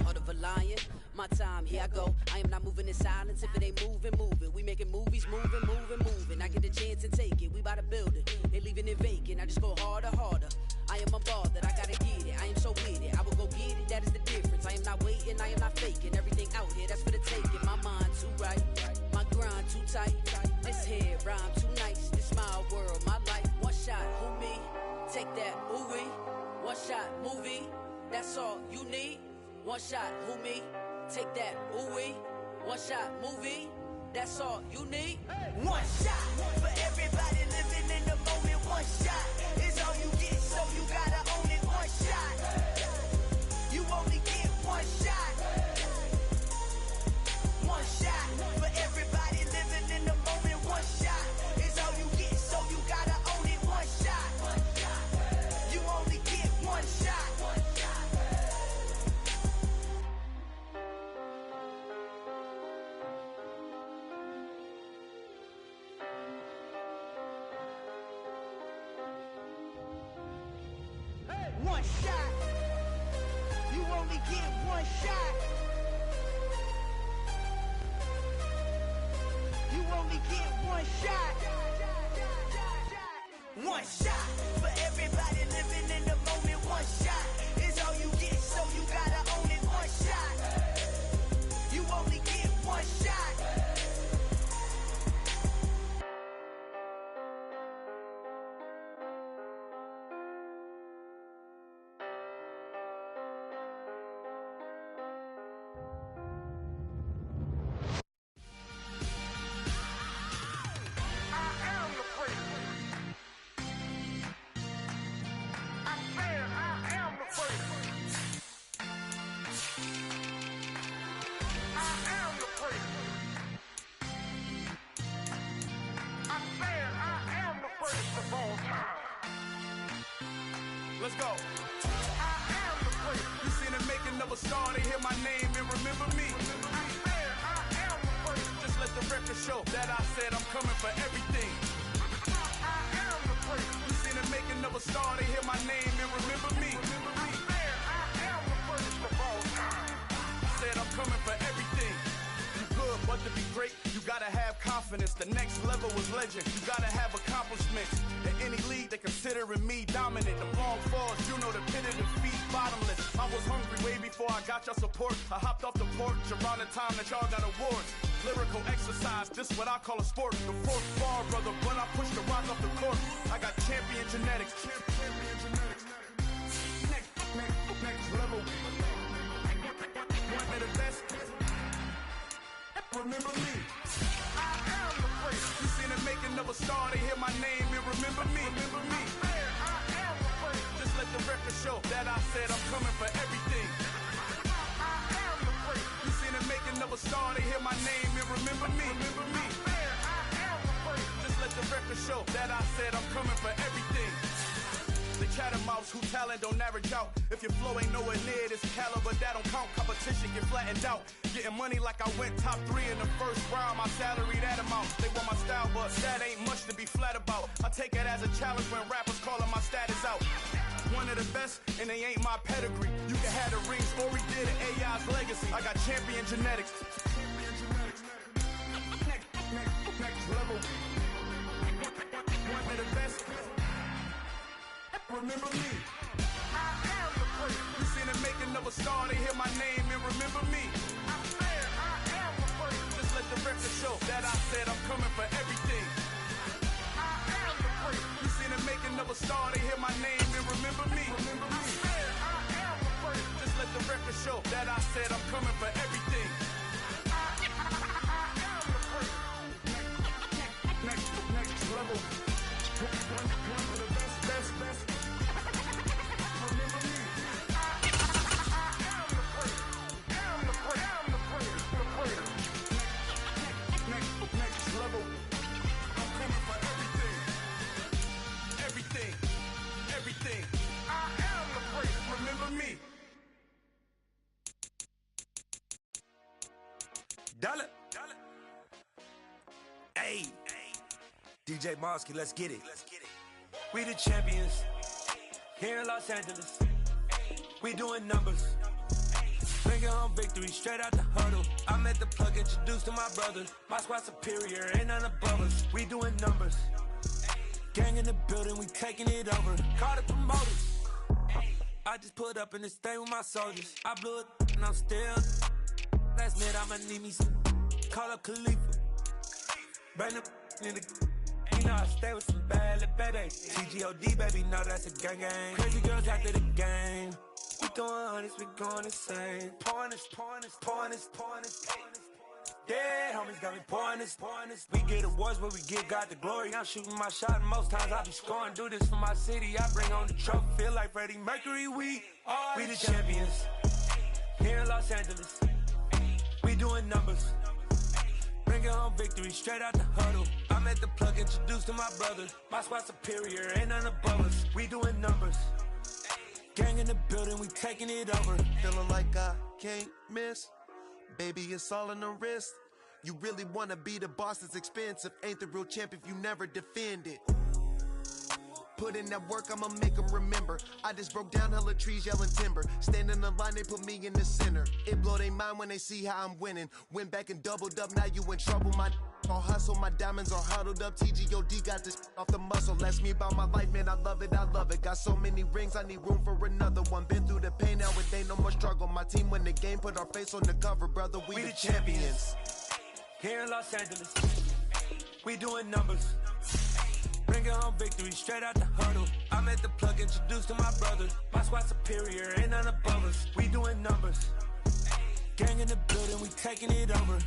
S6: Heart of a lion, my time, here I go. I am not moving in silence. If it ain't moving, moving. We making movies, moving, moving, moving. I get a chance and take it. We bout to build it. They leaving it vacant. I just go harder, harder. I am unbothered, I gotta get it. I am so with it. I will go get it, that is the difference. I am not waiting, I am not faking. Everything out here, that's for the taking. My mind too right, my grind too tight. This head rhyme too nice. This my world, my life. One shot, who me? Take that, ooh wee. One shot, movie. That's all you need. One shot, who me? Take that, ooh wee. One shot, movie. That's all you need.
S5: One shot for everybody living in the moment. One shot is all you get, so you gotta own it. One shot. You only get one shot. One shot for everybody living in the moment. One shot is all you get, so you gotta own it. One shot. You only get one shot. One shot. You only get one shot. You only get one shot. One shot for everybody living in the moment. One shot is all you get, so you gotta own it. One shot. You only get one shot.
S8: Let's go. I am the place. You seen the making of a star, they hear my name and remember me. I am the place. Just let the record show that I said I'm coming for everything. I am the place. You seen the making of a star, they hear my name and remember me. I am the place of all time. Said I'm coming for everything. You good, but to be great, you gotta have confidence. The next level was legend. You gotta have accomplishments. In any league, they considering me dominant. The long falls, you know the pit of defeat, bottomless. I was hungry way before I got your support. I hopped off the porch around the time that y'all got awards. Lyrical exercise, this what I call a sport. The fourth bar, brother, when I push the rock off the court. I got champion genetics. Champion genetics. Next level. One of the best. Remember me. I am the place. You seen the making of a star, they hear my name and remember me. Remember me. I am the place. Just let the record show that I said I'm coming for everything. I am the place. You seen the making of a star, they hear my name and remember me. Remember me. I am the place. Just let the record show that I said I'm coming for everything. The catamounts who talent don't average out. If your flow ain't nowhere near this caliber, that don't count. Competition get flattened out. Getting money like I went top 3 in the first round. My salary that amount. They want my style, but that ain't much to be flat about. I take it as a challenge when rappers calling my status out. One of the best, and they ain't my pedigree. You can have the rings, or we did it, AI's legacy. I got champion genetics. Next level. One of the best. Remember me. I am the place. You seen the making of a star, they hear my name and remember me. I am the place. Just let the record show that I said I'm coming for everything. I am the place. You seen the making of a star, they hear my name and remember me. Remember me. I am the place. Just let the record show that I said I'm coming for everything. I am the place. Next level. One of the best.
S5: DJ Mosky, let's get it. We the champions here in Los Angeles. We doing numbers. Bringing home victory straight out the huddle. I'm at the plug, introduced to my brother. My squad superior, ain't none above us. We doing numbers. Gang in the building, we taking it over. Call the promoters. I just put up in this thing with my soldiers. I blew it and I'm still. Last minute I'ma need me some. Call up Khalifa. Bring the in the. You know I stay with some bad little baby. TGOD baby, know that's a gang gang. Crazy girls after the game. We throwing hundreds, we going insane. Pouring this. Yeah, homies got me pouring this. We get awards, but we give God the glory. I'm shooting my shot, and most times I be scoring. Do this for my city, I bring on the trophy. Feel like Freddie Mercury, we the champions here in Los Angeles. We doing numbers. Bringing home victory straight out the huddle. I'm at the plug, introduced to my brother. My squad superior, ain't none above us. We doing numbers. Gang in the building, we taking it over.
S9: Feeling like I can't miss. Baby, it's all in the wrist. You really wanna be the boss, it's expensive. Ain't the real champ if you never defend it. Put in that work, I'ma make them remember. I just broke down hella trees, yelling timber. Stand in the line, they put me in the center. It blow their mind when they see how I'm winning. Went back and doubled up, now you in trouble. My all hustle, my diamonds are huddled up. TGOD got this off the muscle. Ask me about my life, man, I love it. Got so many rings, I need room for another one. Been through the pain, now it ain't no more struggle. My team win the game, put our face on the cover, brother. We the champions.
S5: Here in Los Angeles, we doing numbers. Bringing home victory straight out the huddle. I'm at the plug, introduced to my brother. My squad superior, ain't none above us. We doing numbers. Gang in the building, we taking it over.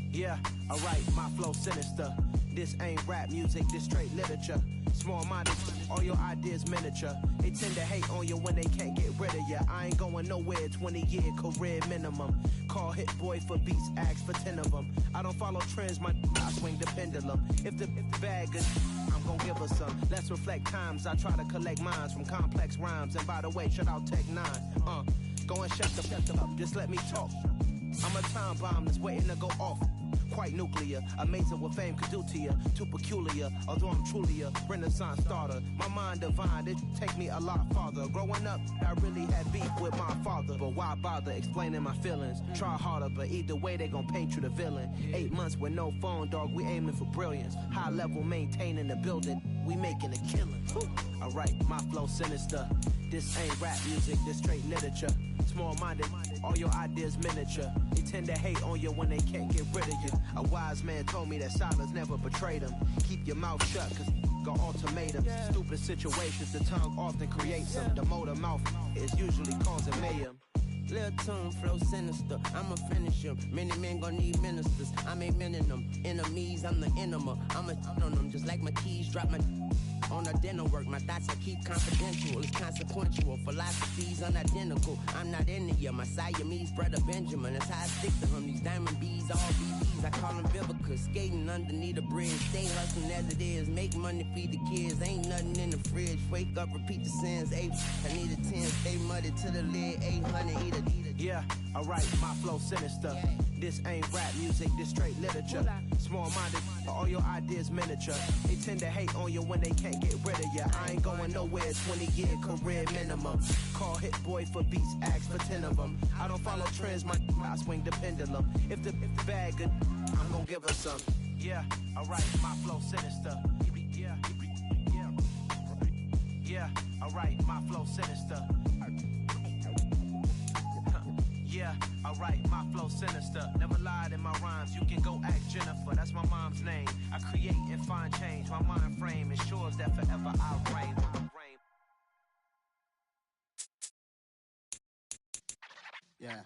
S10: Yeah, alright, my flow sinister. This ain't rap music, this straight literature. Small-minded, all your ideas miniature. They tend to hate on you when they can't get rid of you. I ain't going nowhere, 20-year career minimum. Call Hit Boy for beats, ask for 10 of them. I don't follow trends, I swing the pendulum. If the bag good, I'm gon' give her some. Let's reflect times, I try to collect minds from complex rhymes. And by the way, shout out Tech 9. Go and shut them up, just let me talk. I'm a time bomb that's waiting to go off. Quite nuclear, amazing what fame could do to you. Too peculiar, although I'm truly a renaissance starter. My mind divine, it take me a lot farther. Growing up, I really had beef with my father. But why bother explaining my feelings? Try harder, but either way they gon' paint you the villain. 8 months with no phone, dog, we aiming for brilliance. High level maintaining the building, we making a killing. Alright, my flow sinister. This ain't rap music, this straight literature. Small-minded, all your ideas miniature. They tend to hate on you when they can't get rid of you. A wise man told me that silence never betrayed him. Keep your mouth shut, cause got ultimatums. Stupid situations, the tongue often creates them. The motor mouth is usually causing mayhem.
S6: Lil' tune, flow sinister, I'ma finish him. Many men gon' need ministers, I'm a men in them. Enemies, I'm the enema, I'ma on them. Just like my keys, drop my on a dinner work. My thoughts I keep confidential, it's consequential. Philosophies unidentical, I'm not into you. My Siamese brother Benjamin, that's how I stick to him. These diamond bees, all BBs, I call them Vivica. Skating underneath a bridge, stay hustling as it is. Make money, feed the kids, ain't nothing in the fridge. Wake up, repeat the sins, 8, I need a 10, stay muddy to the lid, 800, eat a.
S10: Yeah, alright, my flow sinister. This ain't rap music, this straight literature. Small-minded, all your ideas miniature. They tend to hate on you when they can't get rid of you. I ain't going nowhere, 20-year career minimum. Call Hit Boy for beats, ask for 10 of them. I don't follow trends, I swing the pendulum. If the bag good, I'm gon' give her some. Yeah, alright, my flow sinister. Yeah, alright, my flow sinister. Yeah, alright, my flow sinister. Never lied in my rhymes, you can go ask Jennifer. That's my mom's name. I create and find change. My mind frame ensures that forever I'll reign.
S11: Yeah.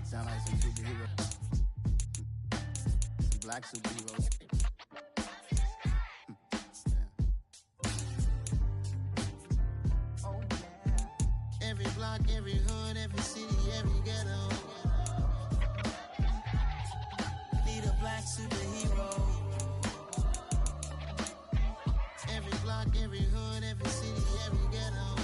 S11: Sound like some superheroes. Some black superheroes. Oh, yeah. Every block, every hood, every city, every ghetto. Need a black superhero. Every block, every hood, every city, every ghetto.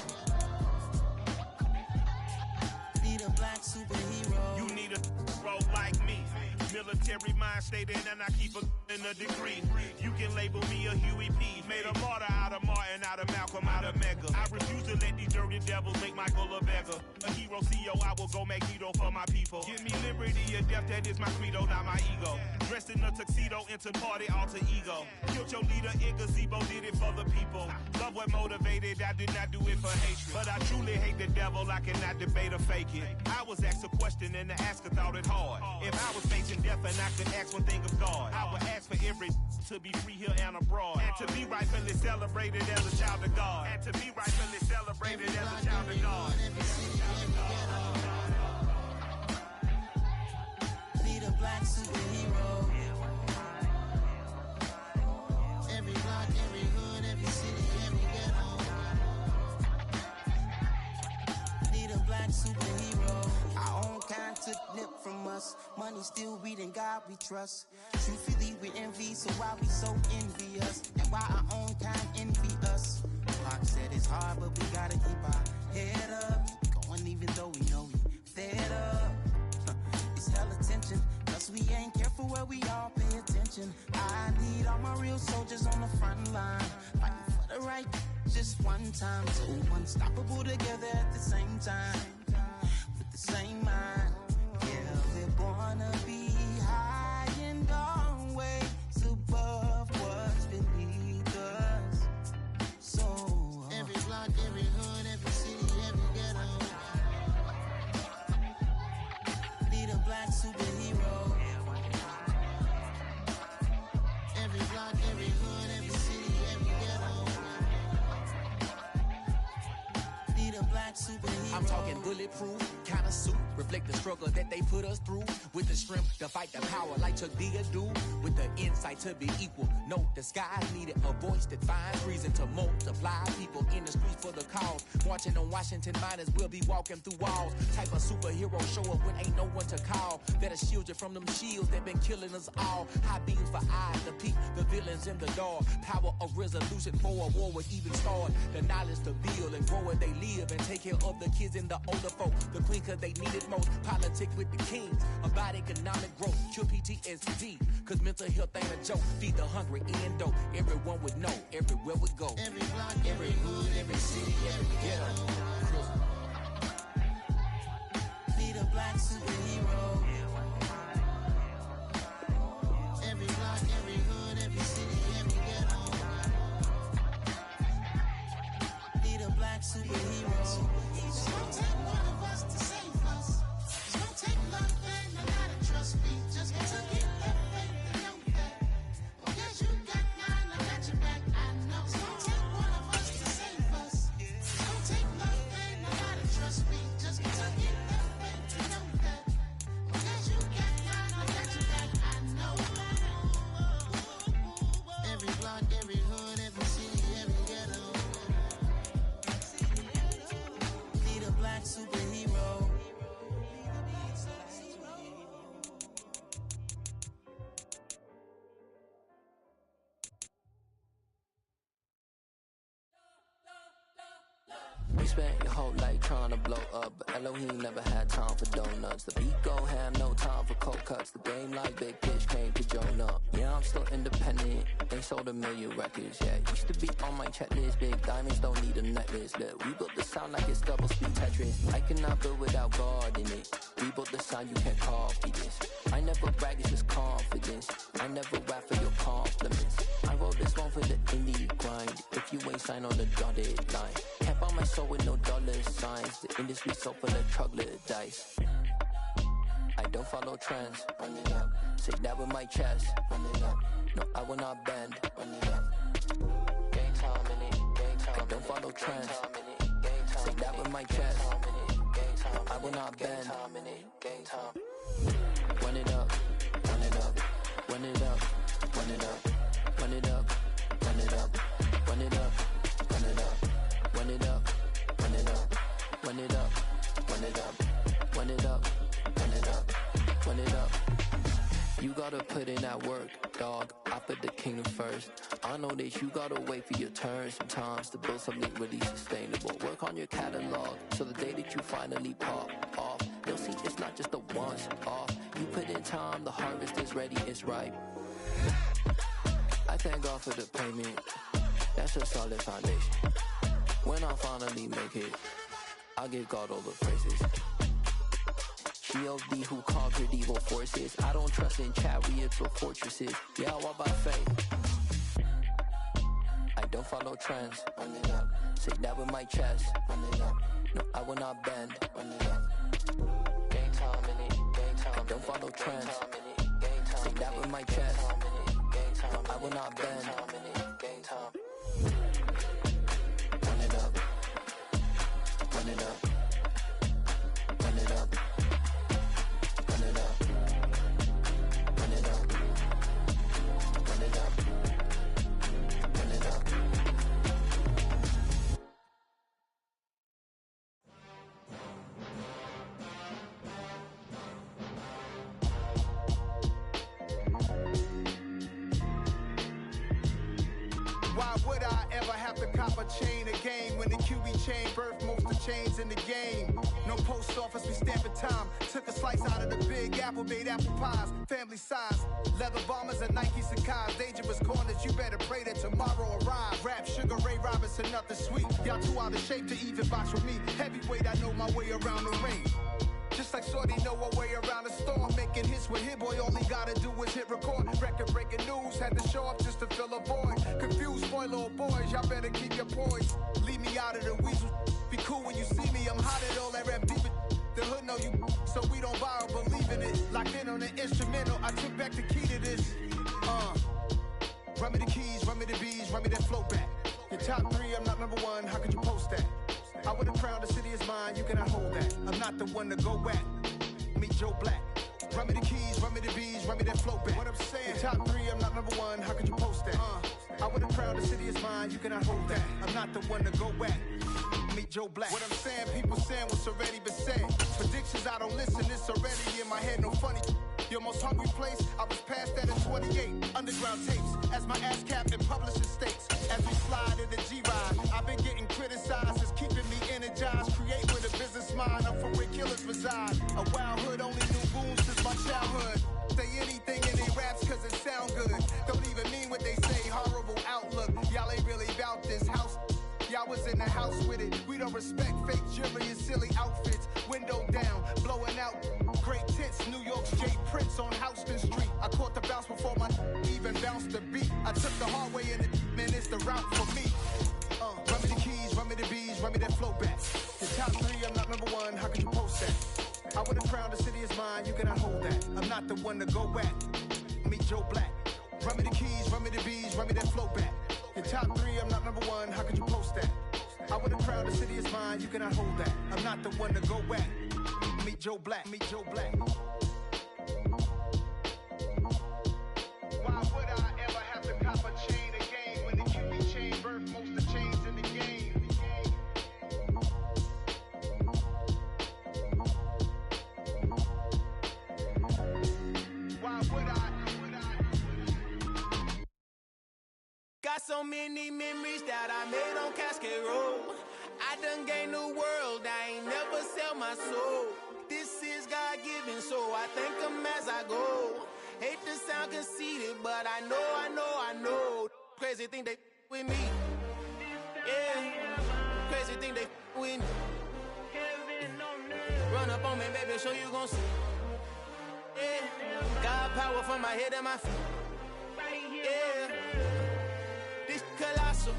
S11: Need a black superhero.
S12: You need a bro like me. Military mind stated, and I keep in a degree. You can label me a Huey P. Made a martyr out of Martin, out of Malcolm, out of Mega. I refuse to let these dirty devils make Michael a beggar. A hero CEO, I will go Magneto for my people. Give me liberty or death, that is my credo, not my ego. Dressed in a tuxedo, into party alter ego. Killed your leader in gazebo, did it for the people. Love what motivated, I did not do it for hatred. But I truly hate the devil, I cannot debate or fake it. I was asked a question and the asker thought it hard. If I was facing death and I could ask one thing of God, I would ask for every to be free here and abroad, and to be rightfully celebrated as a child of God, and to be rightfully celebrated as a child of God.
S11: Need a black superhero. Every block, every hood, every city, every ghetto. Need a black superhero. Our own kind took nip from us. Money still reading God we trust. Truthfully we envy, so why we so envious? And why our own kind envy us? Pac said it's hard, but we gotta keep our head up. Going even though we know we fed up. It's hella tension, cause we ain't careful where we all pay attention. I need all my real soldiers on the front line, fighting for the right just one time. So unstoppable together at the same time, with the same mind. Yeah, we're born to be high and always above what's beneath us. So every block, every hood, every city, every ghetto. Need a black superhero. Every block, every hood, every city, every ghetto. Need a black superhero.
S13: I'm talking bulletproof kind of suit, reflect the struggle that they put us through. With the strength to fight the power like Chuck D do. With the insight to be equal. No, the skies needed a voice that finds reason to multiply. People in the streets for the cause. Marching on Washington miners will be walking through walls. Type of superhero show up when ain't no one to call. That'll shield you from them shields that been killing us all. High beams for eyes to peek the villains in the dark. Power of resolution for a war would even start. The knowledge to build and grow where they live and take care of the kids and the older folk. The queen cause they need it most. Politic with the kings about economic growth. Cure PTSD cause mental health ain't a joke. Feed the hungry and dope. Everyone would know everywhere we go.
S11: Every block, every hood, every city, every ghetto. Need a black superhero. Every block, every hood, every city, every ghetto. Need a black superhero. It's gonna take one of us to save us. It's gonna take love and a lot of trust. We just got to get that faith and know that. Because you got mine, I got your back. I know. It's gonna take one of us to save us. It's gonna take love and a lot of trust. We just got to get that faith and know that. Because you got mine, I got your back. I know. Every block, every hood, every city, every ghetto. Need a black superhero.
S6: You spent your whole life trying to blow up, but Elohim never had time for donuts. The beat go have no time for cold cuts. The game like Big Pitch came to Jonah. Yeah, I'm still independent. They sold 1 million records. Yeah, used to be on my checklist. Big diamonds don't need a necklace. Look, we built the sound like it's double speed Tetris. I cannot build without God in it. We built the sound, you can't copy this. I never brag, it's just confidence. I never rap for your compliments. I wrote this one for the indie grind. If you ain't signed on the dotted line, can't buy my soul with no dollar signs. The industry so full of troglodytes. I don't follow trends. Say that with my chest. Run it up. No, I will not bend. Run it up. Game time in it. Game time. I don't follow trends. Say that with my chest. No, I will not bend. Game time. Run it up. Run it up. Run it up. Run it up. Run it up. Run it up. Run it up. Run it up. Run it up. Run it up. Run it up. Run it up. Run it up. Run it up. Run it up. You gotta put in that work, dog. I put the kingdom first. I know that you gotta wait for your turn sometimes to build something really sustainable. Work on your catalog so the day that you finally pop off, they'll see it's not just a once off. You put in time, the harvest is ready, it's ripe. I thank God for the payment. That's a solid foundation. When I finally make it, I'll give God all the praises. G.O.D. who conquered evil forces. I don't trust in chariots or fortresses. Yeah, I walk by faith. I don't follow trends. Run it up. Say that with my chest. Run it up. No, I will not bend. Run it up. Game time in it. Game time. I don't follow trends. Say that with my chest. No, I will not bend. Game time. Run it up. Run it up. Run it up. Run it up. Run it up. Run it up. Run it up.
S8: Why would I ever have to cop a chain again when the QB chain birthed most of chains in the game? No post office, we stamping time. Took a slice out of the big apple, made apple pies, family size. Leather bombers and Nike Sacai's. Dangerous corners, you better pray that tomorrow arrives. Rap, Sugar Ray Robinson, nothing sweet. Y'all too out of shape to even box with me. Heavyweight, I know my way around the ring. Just like Shorty know her way around the storm. Making hits with Hit Boy, all he gotta do is hit record. Record breaking news, had to show up just to fill a void. Confused, spoiled little boys, y'all better keep your poise. Leave me out of the weasel. Be cool when you see me, I'm hot at all that rap deep. The hood know you, so we don't borrow, believe in it. Locked in on the instrumental, I took back the key to this. Run me the keys, run me the bees, run me that flow back. Your top three, I'm not number one, how could you post that? I would have crowned the city is mine, you cannot hold that. I'm not the one to go back. Meet Joe Black. Run me the keys, run me the bees, run me that flow back. What I'm saying, your top three, I'm not number one, how could you post that? I would have crowned the city is mine, you cannot hold that. I'm not the one to go back. Meet Joe Black. What I'm saying, people saying what's already been said. Predictions, I don't listen, it's already in my head, no funny. Your most hungry place, I was past that at 28. Underground tapes, as my ass capped in publishing states. As we slide in the G-Ride, I've been getting criticized, it's keeping me energized. Create with a business mind, I'm from where killers reside. A wild hood, only knew boons since my childhood. Say anything in they raps cause it sound good. Don't even mean what they say, horrible outlook. Y'all ain't really about this house. Y'all was in the house with it. We don't respect fake jewelry and silly outfits. Window down, blowing out great tits. New York's J. Prince on Houston Street. I caught the bounce before my even bounced the beat. I took the hard way and man, it's the route for me. Run me the keys, run me the bees, run me that flow back. The top three, I'm not number one, how could you post that? I would have crowned the city is mine, you cannot hold that. I'm not the one to go back. Meet Joe Black. Run me the keys, run me the bees, run me that flow back. The top three, I'm not number one, how could you post that? I would have crowned the city is mine, you cannot hold that. I'm not the one to go back. Meet Joe Black, meet Joe Black. Why would I ever have to cop a chain again when the QB chain birthed most of the chains in the game? Why would I?
S10: Got so many memories that I made on Cascade Road. I done gained the world, I ain't never sell my soul. This is God-given, so I thank him as I go. Hate to sound conceited, but I know. Crazy thing they with me. Yeah, crazy thing they with me. Run up on me, baby, show you gon' see. Yeah, God power from my head and my feet. Yeah. This colossal,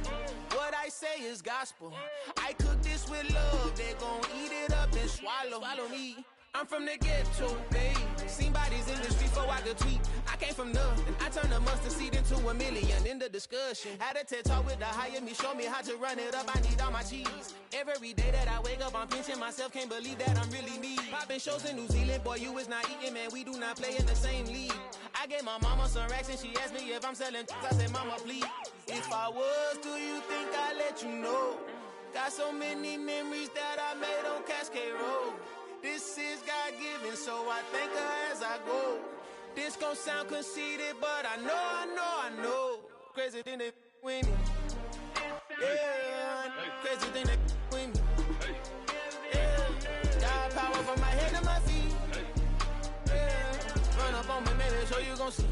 S10: what I say is gospel. I cook this with love, they gon' eat it up and swallow me. I'm from the ghetto, babe.
S14: Seen bodies in the street before I could tweet. I came from nothing. I turned a mustard seed into $1 million in the discussion. Had a TED talk with the higher me, show me how to run it up. I need all my cheese. Every day that I wake up, I'm pinching myself. Can't believe that I'm really me. Popping shows in New Zealand, boy, you is not eating, man. We do not play in the same league. I gave my mama some racks and she asked me if I'm selling. I said, mama, please. If I was, do you think I'd let you know? Got so many memories that I made on Cascade Road. This is God-given, so I thank her as I go. This gon' sound conceited, but I know. Crazy thing that with me. Yeah, crazy thing that with me. Yeah, got power from my head to my feet. Yeah, run up on me, maybe so you gon' see.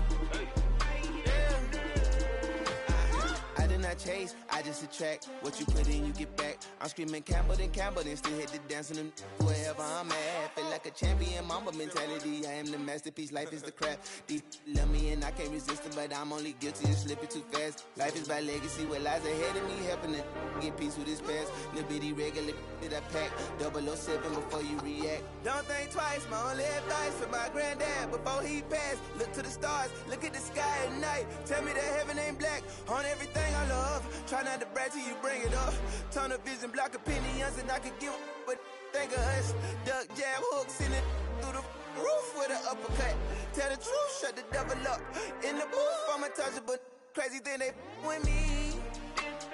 S10: I did not chase, I just attract. What you put in, you get back. I'm screaming Campbell, then still hit the dance on them wherever I'm at. Feel like a champion, mamba mentality. I am the masterpiece, life is the crap. These love me and I can't resist it, but I'm only guilty of slipping too fast. Life is by legacy, what lies ahead of me, helping to get peace with his past. Little bitty regular that I pack, 007 before you react. Don't think twice, my only advice for my granddad before he passed. Look to the stars, look at the sky at night. Tell me that heaven ain't black on everything I love. Try not to brag till you bring it up. Tunnel vision, block opinions, and I could give but think of us. Duck jab hooks in it through the roof with an uppercut. Tell the truth, shut the devil up. In the booth, I'm untouchable. Crazy thing they with me.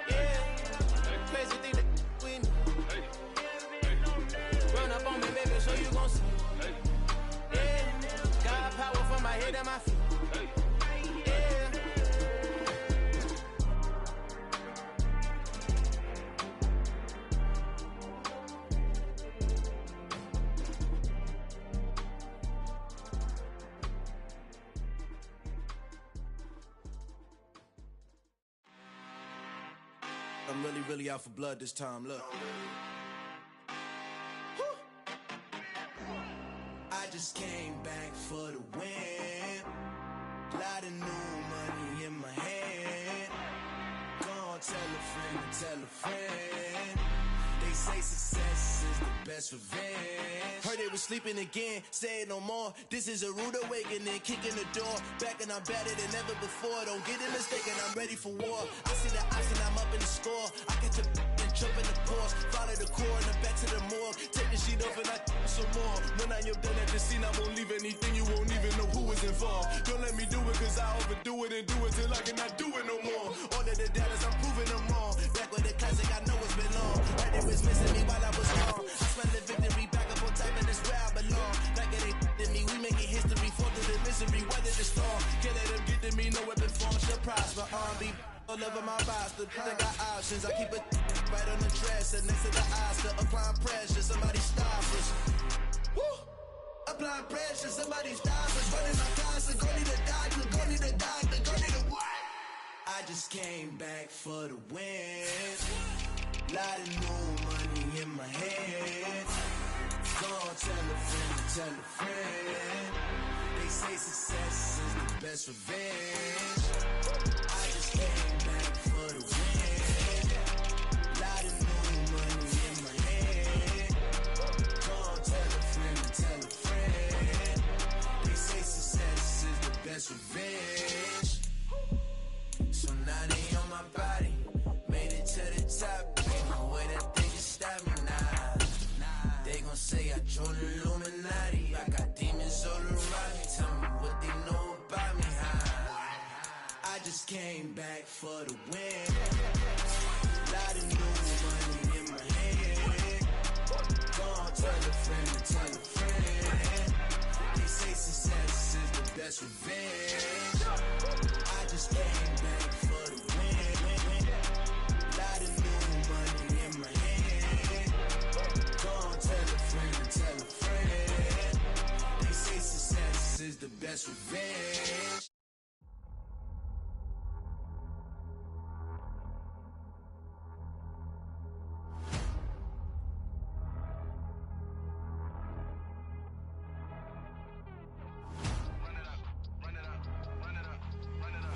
S10: Yeah, crazy thing they with me. Run up on me, baby, so you gon' see. Yeah, got power from my head to my feet.
S15: I'm really out for blood this time, look. I just came back for the win. Lot of new money in my hand. Go on, tell a friend to tell a friend. They say success is the best revenge. Heard they was sleeping again, say it no more. This is a rude awakening, kicking the door. Back and I'm better than ever before. Don't get it mistaken, I'm ready for war. I see the option, I'm up in the score. I get to and jump in the course. Follow the core and then back to the morgue. Take the sheet off and I some more. When I am done at the scene, I won't leave anything. You won't even know who was involved. Don't let me do it, cause I overdo it and do it till I cannot do it no more. All of the doubters, I'm proving them wrong. Back with the classic, I know it's been long. Right, they was missing me while I was gone. I smell the victory, back up on time, and it's where I belong. Like it ain't to me, we making history. Fall through the misery, weather the storm. Can't let them get to me, no weapon form should prosper. R&B all over my roster, they got options. I keep it right on the dresser, next to the Oscar. Applying pressure, somebody stop us. Woo! Applying pressure, somebody stop us. Running my closet, go need a doctor, go need a doctor, go need a what? I just came back for the win. Lot of new money in my hand. Go on, tell a friend, tell a friend. They say success is the best revenge. I just came back for the win. Lot of new money in my hand. Go on, tell a friend, tell a friend. They say success is the best revenge. So now they on my body. Made it to the top. Ain't no way that they can stop me now. They gon' say I joined the Illuminati. I got demons all around me. Tell me what they know about me, huh? I just came back for the win. Lot of new money in my hand. Go on, tell a friend, tell a friend. They say success is the best revenge. I just came back for the win. Lot of new money in my hand. Go on, tell a friend, tell a friend. They say success is the best revenge. Run it up, run it up, run it up, run it up.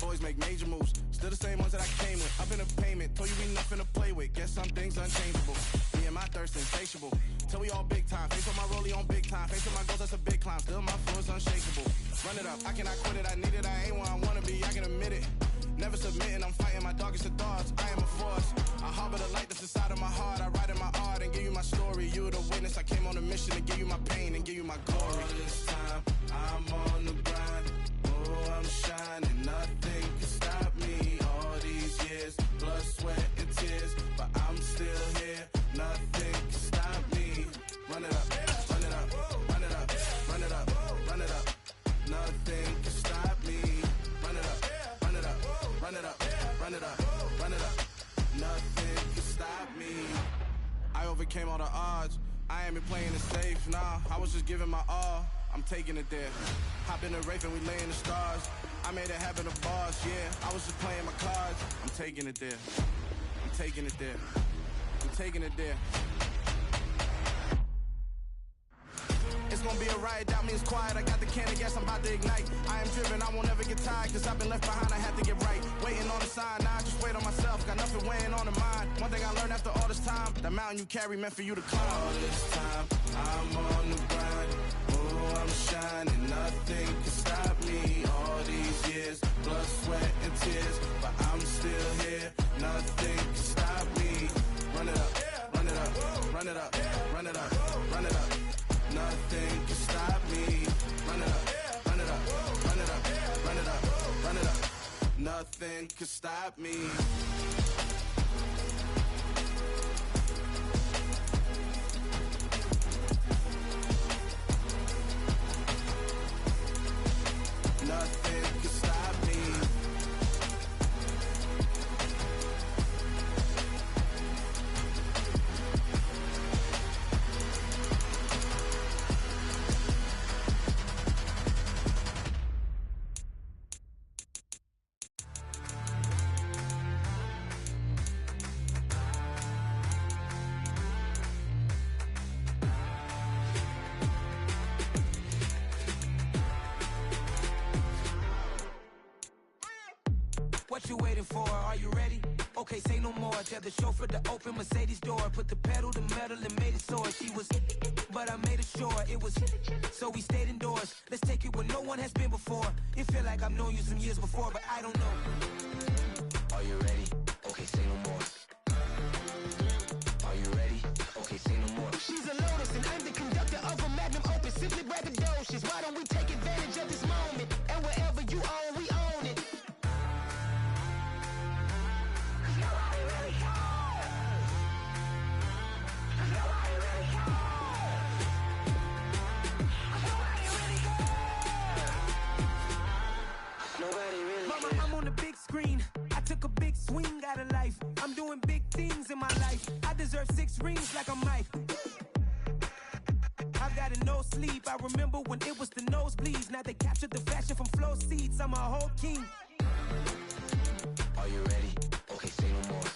S15: boys make major moves. Still the same ones that I came with. Up in a payment, told you we nothing to play with. Guess some things unchangeable. Me and my thirst insatiable. Till we all big time. Face on my rollie on big time. Face on my goals, that's a big climb. Still my flow is unshakable. Run it up, I cannot quit it. I need it, I ain't where I wanna be, I can admit it. Never submitting, I'm fighting my darkest of thoughts. I am a force. I harbor the light that's inside of my heart. I write in my art and give you my story. You the witness, I came on a mission to give you my pain and give you my glory. All this time, I'm on the grind. Oh, I'm shining, nothing can stop me. All these years, blood, sweat, and tears, but I'm still here. Nothing can stop me. Run it up, run it up, run it up, run it up, run it up. Nothing can stop me. Run it up, run it up, run it up, run it up, run it up. Nothing can stop me. I overcame all the odds. I ain't been playing it safe, nah. I was just giving my all. I'm taking it there. Hop in the Wraith and we lay in the stars. I made it happen, the boss, yeah. I was just playing my cards. I'm taking it there. I'm taking it there. I'm taking it there. It's gonna be a riot, doubt me it's quiet. I got the can of gas, I'm about to ignite. I am driven, I won't ever get tired, cause I've been left behind, I have to get right. Waiting on the sign, now I just wait on myself. Got nothing weighing on the mind. One thing I learned after all this time, the mountain you carry meant for you to climb. All this time, I'm on the grind. Oh, I'm shining, nothing can stop me. All these years, blood, sweat, and tears, but I'm still here. Nothing can stop me. Run it up, run it up, run it up, run it up, run it up. Nothing can stop me. Run it up, run it up, run it up, run it up, run it up. Nothing can stop me. Nothing can stop me.
S14: What you waiting for? Are you ready? Okay, say no more. Tell the chauffeur to open Mercedes door. Put the pedal to metal and made it soar. She was, but I made it sure it was. So we stayed indoors. Let's take it where no one has been before. It feel like I've known you some years before, but I don't know. Are you ready? Okay, say no more. Are you ready? Okay, say no more.
S10: She's a Lotus and I'm the conductor of a magnum opus. Simply braggadocious. Why don't we take advantage of this moment? And wherever you own, we own it.
S14: Mama, I'm on the big screen. I took a big swing out of life. I'm doing big things in my life. I deserve 6 rings like a Mike. I've got no sleep. I remember when it was the nosebleeds. Now they captured the fashion from flow seats. I'm a whole king.
S6: Are you ready? Okay, say no more.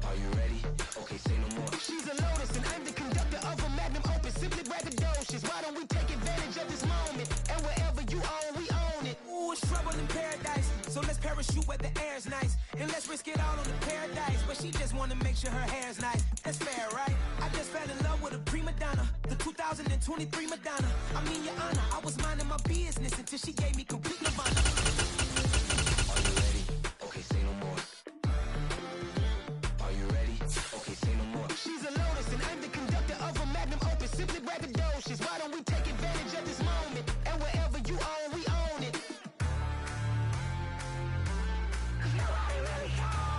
S6: Are you ready? Okay, say no more.
S10: She's a Lotus and I'm the conductor of a magnum opus. Simply braggadocious. Why don't we take advantage of this moment? And wherever you own, we own it.
S14: Ooh, it's trouble in paradise. So let's parachute where the air's nice. And let's risk it all on the paradise. But she just wanna make sure her hair's nice. That's fair, right? I just fell in love with a prima donna. The 2023 Madonna. I mean, your honor, I was minding my business until she gave me complete nirvana.
S6: Are you ready? Okay, say no more. Are you ready? Okay, say no more.
S10: She's a Lotus and I'm the conductor of a magnum opus. Simply braggadocious. Why don't we take advantage of this moment? And wherever you own, we own it. Nobody really cares.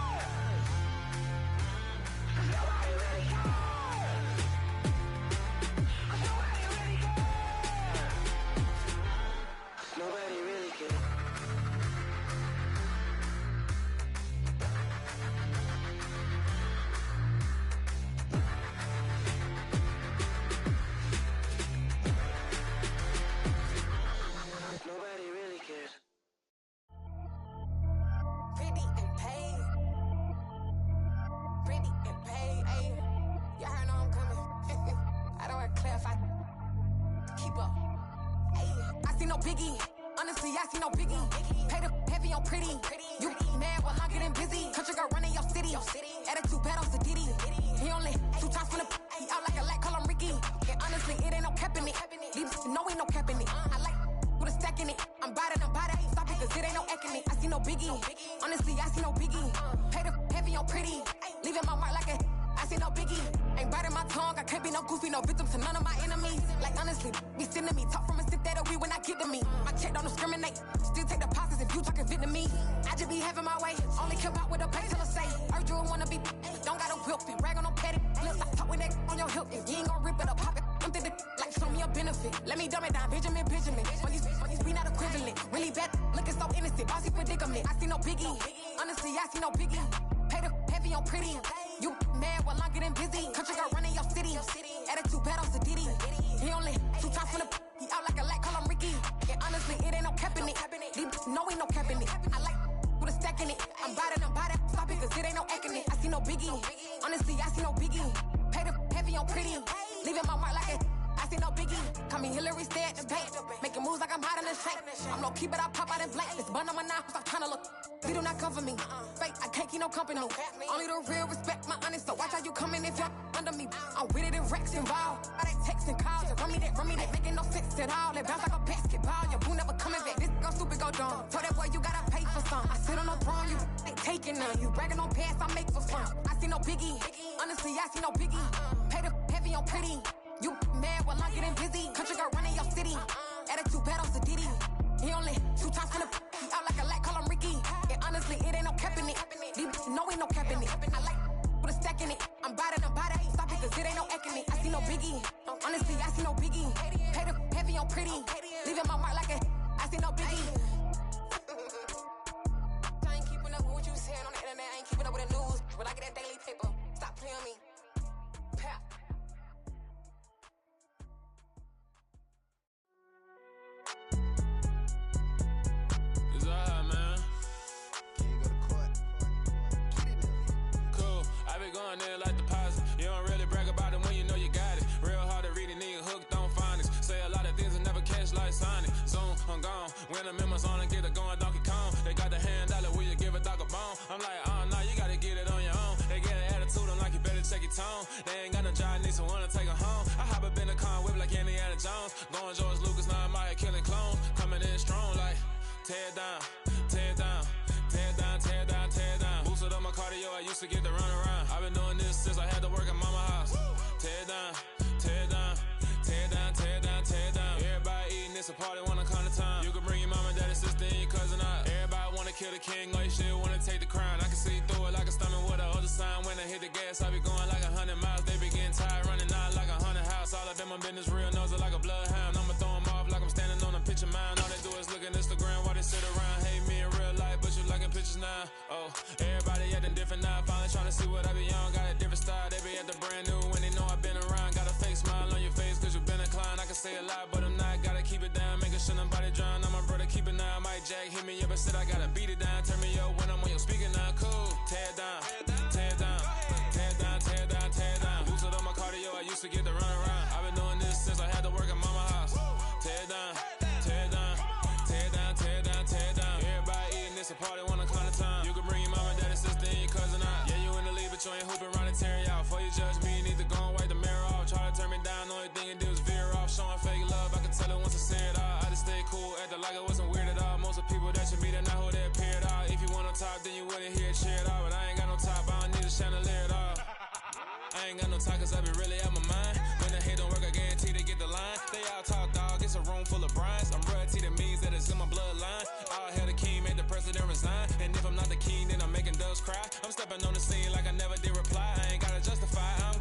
S10: Nobody really cares. Nobody really cares.
S6: Nobody really cares. Nobody really cares.
S16: Pretty and paid. Pretty and paid. Ayy. Y'all heard know I'm coming. I don't want to clarify. Keep up. Ayy. I see no biggie. Honestly, I see no biggie. Pay heavy on pretty. You mad while I'm getting busy. Country girl running your city. Attitude bad on Diddy. He only 2 times from the he out like a light, call him Ricky. And honestly, it ain't no cap in it. These know ain't no cap in it. I like with a stack in it. I'm bad. Stop it, cause it ain't no eck in it. I see no biggie. Honestly, I see no biggie. Pay the heavy on pretty. Leaving my mark like a I see no biggie. Ain't biting my tongue. I can't be no goofy, no victim to none of my enemies. Like honestly, be sending me talk from a sit that we when I get to me. My check don't discriminate. Still take deposits if you talking Vietnamese. I just be having my way. Only care about what the pay tell us say. Urge you wanna be. Don't got no whip and rag on no petty. Lips like talk with that on your hip. If you ain't gon' rip it up, pop it. I'm thinking like show me a benefit. Let me dumb it down, Benjamin. When you be not equivalent. Really bad, looking so innocent. Bossy predicament. I see no biggie. Honestly, I see no biggie. Pay the heavy on pretty. You mad while I'm getting busy. Country girl running your city. Attitude bad on Diddy. He only 2 times from the he out like a light, call him Ricky. And honestly, it ain't no cap in it. These know ain't no cap in it. I like with a stack in it. I'm bad. Stop it, cause it ain't no eck in it. I see no biggie. Honestly, I see no biggie. Pay the heavy on pretty. Leaving my mark like a I see no biggie. Call me Hillary, stay at the bank. Making moves like I'm hiding in the shank. I'm low key, but I pop out in blank. This bun on my knife, I'm trying to look. They do not cover me. Fake, I can't keep no company. Only the real respect my honest. So watch how you coming if you're under me. I'm with it and Rex involved. All they texting calls. You run me that, making no sense at all. They bounce like a basketball. Your boo never coming back. This go stupid, go dumb. Told that boy you gotta pay for some. I sit on the throne, you ain't taking none. You bragging on pants, I make for fun. I see no biggie. Honestly, I see no biggie. Pay the heavy on pretty. You mad while I'm getting busy. Country girl running your city. Attitude bad on Diddy. He only 2 times from the he out like a light, call him Ricky. And honestly, it ain't no cap in it. These know ain't no cap in it. I like with a stack in it. I'm bad. Stop it, cause it ain't no eck in it. I see no biggie. Honestly, I see no biggie. Pay the heavy on pretty. Leaving my mark like a I see no biggie. I ain't keeping up with what you saying on the internet. I ain't keeping up with the news. But I get that daily paper. Stop playing me. Pap.
S17: Going there like deposit. You don't really brag about it when you know you got it. Real hard to read a nigga hooked on phonics. Say a lot of things and never catch like Sonic. Zoom, I'm gone. When the members on and get it going Donkey Kong. They got the hand dollar, will you give a dog a bone? I'm like, oh no, you gotta get it on your own. They get an attitude, I'm like, you better check your tone. They ain't got no job, need someone to take her home. I hop up in the car, whip like Indiana Jones. Going George Lucas, now I'm out here killing clones. Coming in strong like, tear down, tear down. Tear down, tear down, tear down. Boosted up my cardio, I used to get to run around. I've been doing this since I had to work at mama house. Tear down, tear down, tear down, tear down, tear down. Everybody eating, it's a party, wanna come to time. You can bring your mama, daddy, sister, and your cousin out. Everybody wanna kill the king, or you still wanna take the crown. I can see through it like a stomach with a other sign. When I hit the gas, I be going like 100 miles. They be getting tired, running out like 100 house. All of them, my business real, nose like a bloodhound. I'ma throw them off like I'm standing on a picture mine. All they do is look at Instagram while they sit around. Hate me in real life, but you liking pictures now. Oh, everybody acting different now. Finally trying to see what I be on. Got a different style, they be at the brand new when they know I've been around. Got a fake smile on your face cause you been inclined. I can say a lot, but I'm not. Gotta keep it down, making sure nobody drown. I'm my brother, keep it now. Mike Jack hit me up and said I gotta beat it down. Turn me up when I'm on your speaker now. Cool, tear down, tear down, tear down, tear down, tear down. Boosted up my cardio, I used to get to run around. I've been doing this since I had to work at mama house. Tear down, tear down, tear down, tear down, tear down. Everybody eating, it's a party, wanna come to time. You can bring your mama, daddy, sister, and your cousin out. Yeah, you in the league, but you ain't hooping around and tearing out. Before you judge me, you need to go and wipe the mirror off. Try to turn me down, the only thing you do is veer off. Showing fake love, I can tell it once I say it all. I just stay cool, acting like it wasn't weird at all. Most of the people that you meet are not who they appear at all. If you want on top, then you wouldn't hear it cheer at all. But I ain't got no top, I don't need a chandelier at all. I ain't got no talk cause I be really out my mind. When the hate don't work, I guarantee they get the line. They all talk dog, it's a room full of Bryans. I'm royalty, that means that it's in my bloodline. All hell the king, made the president resign. And if I'm not the king, then I'm making doves cry. I'm stepping on the scene like I never did reply. I ain't gotta justify, I'm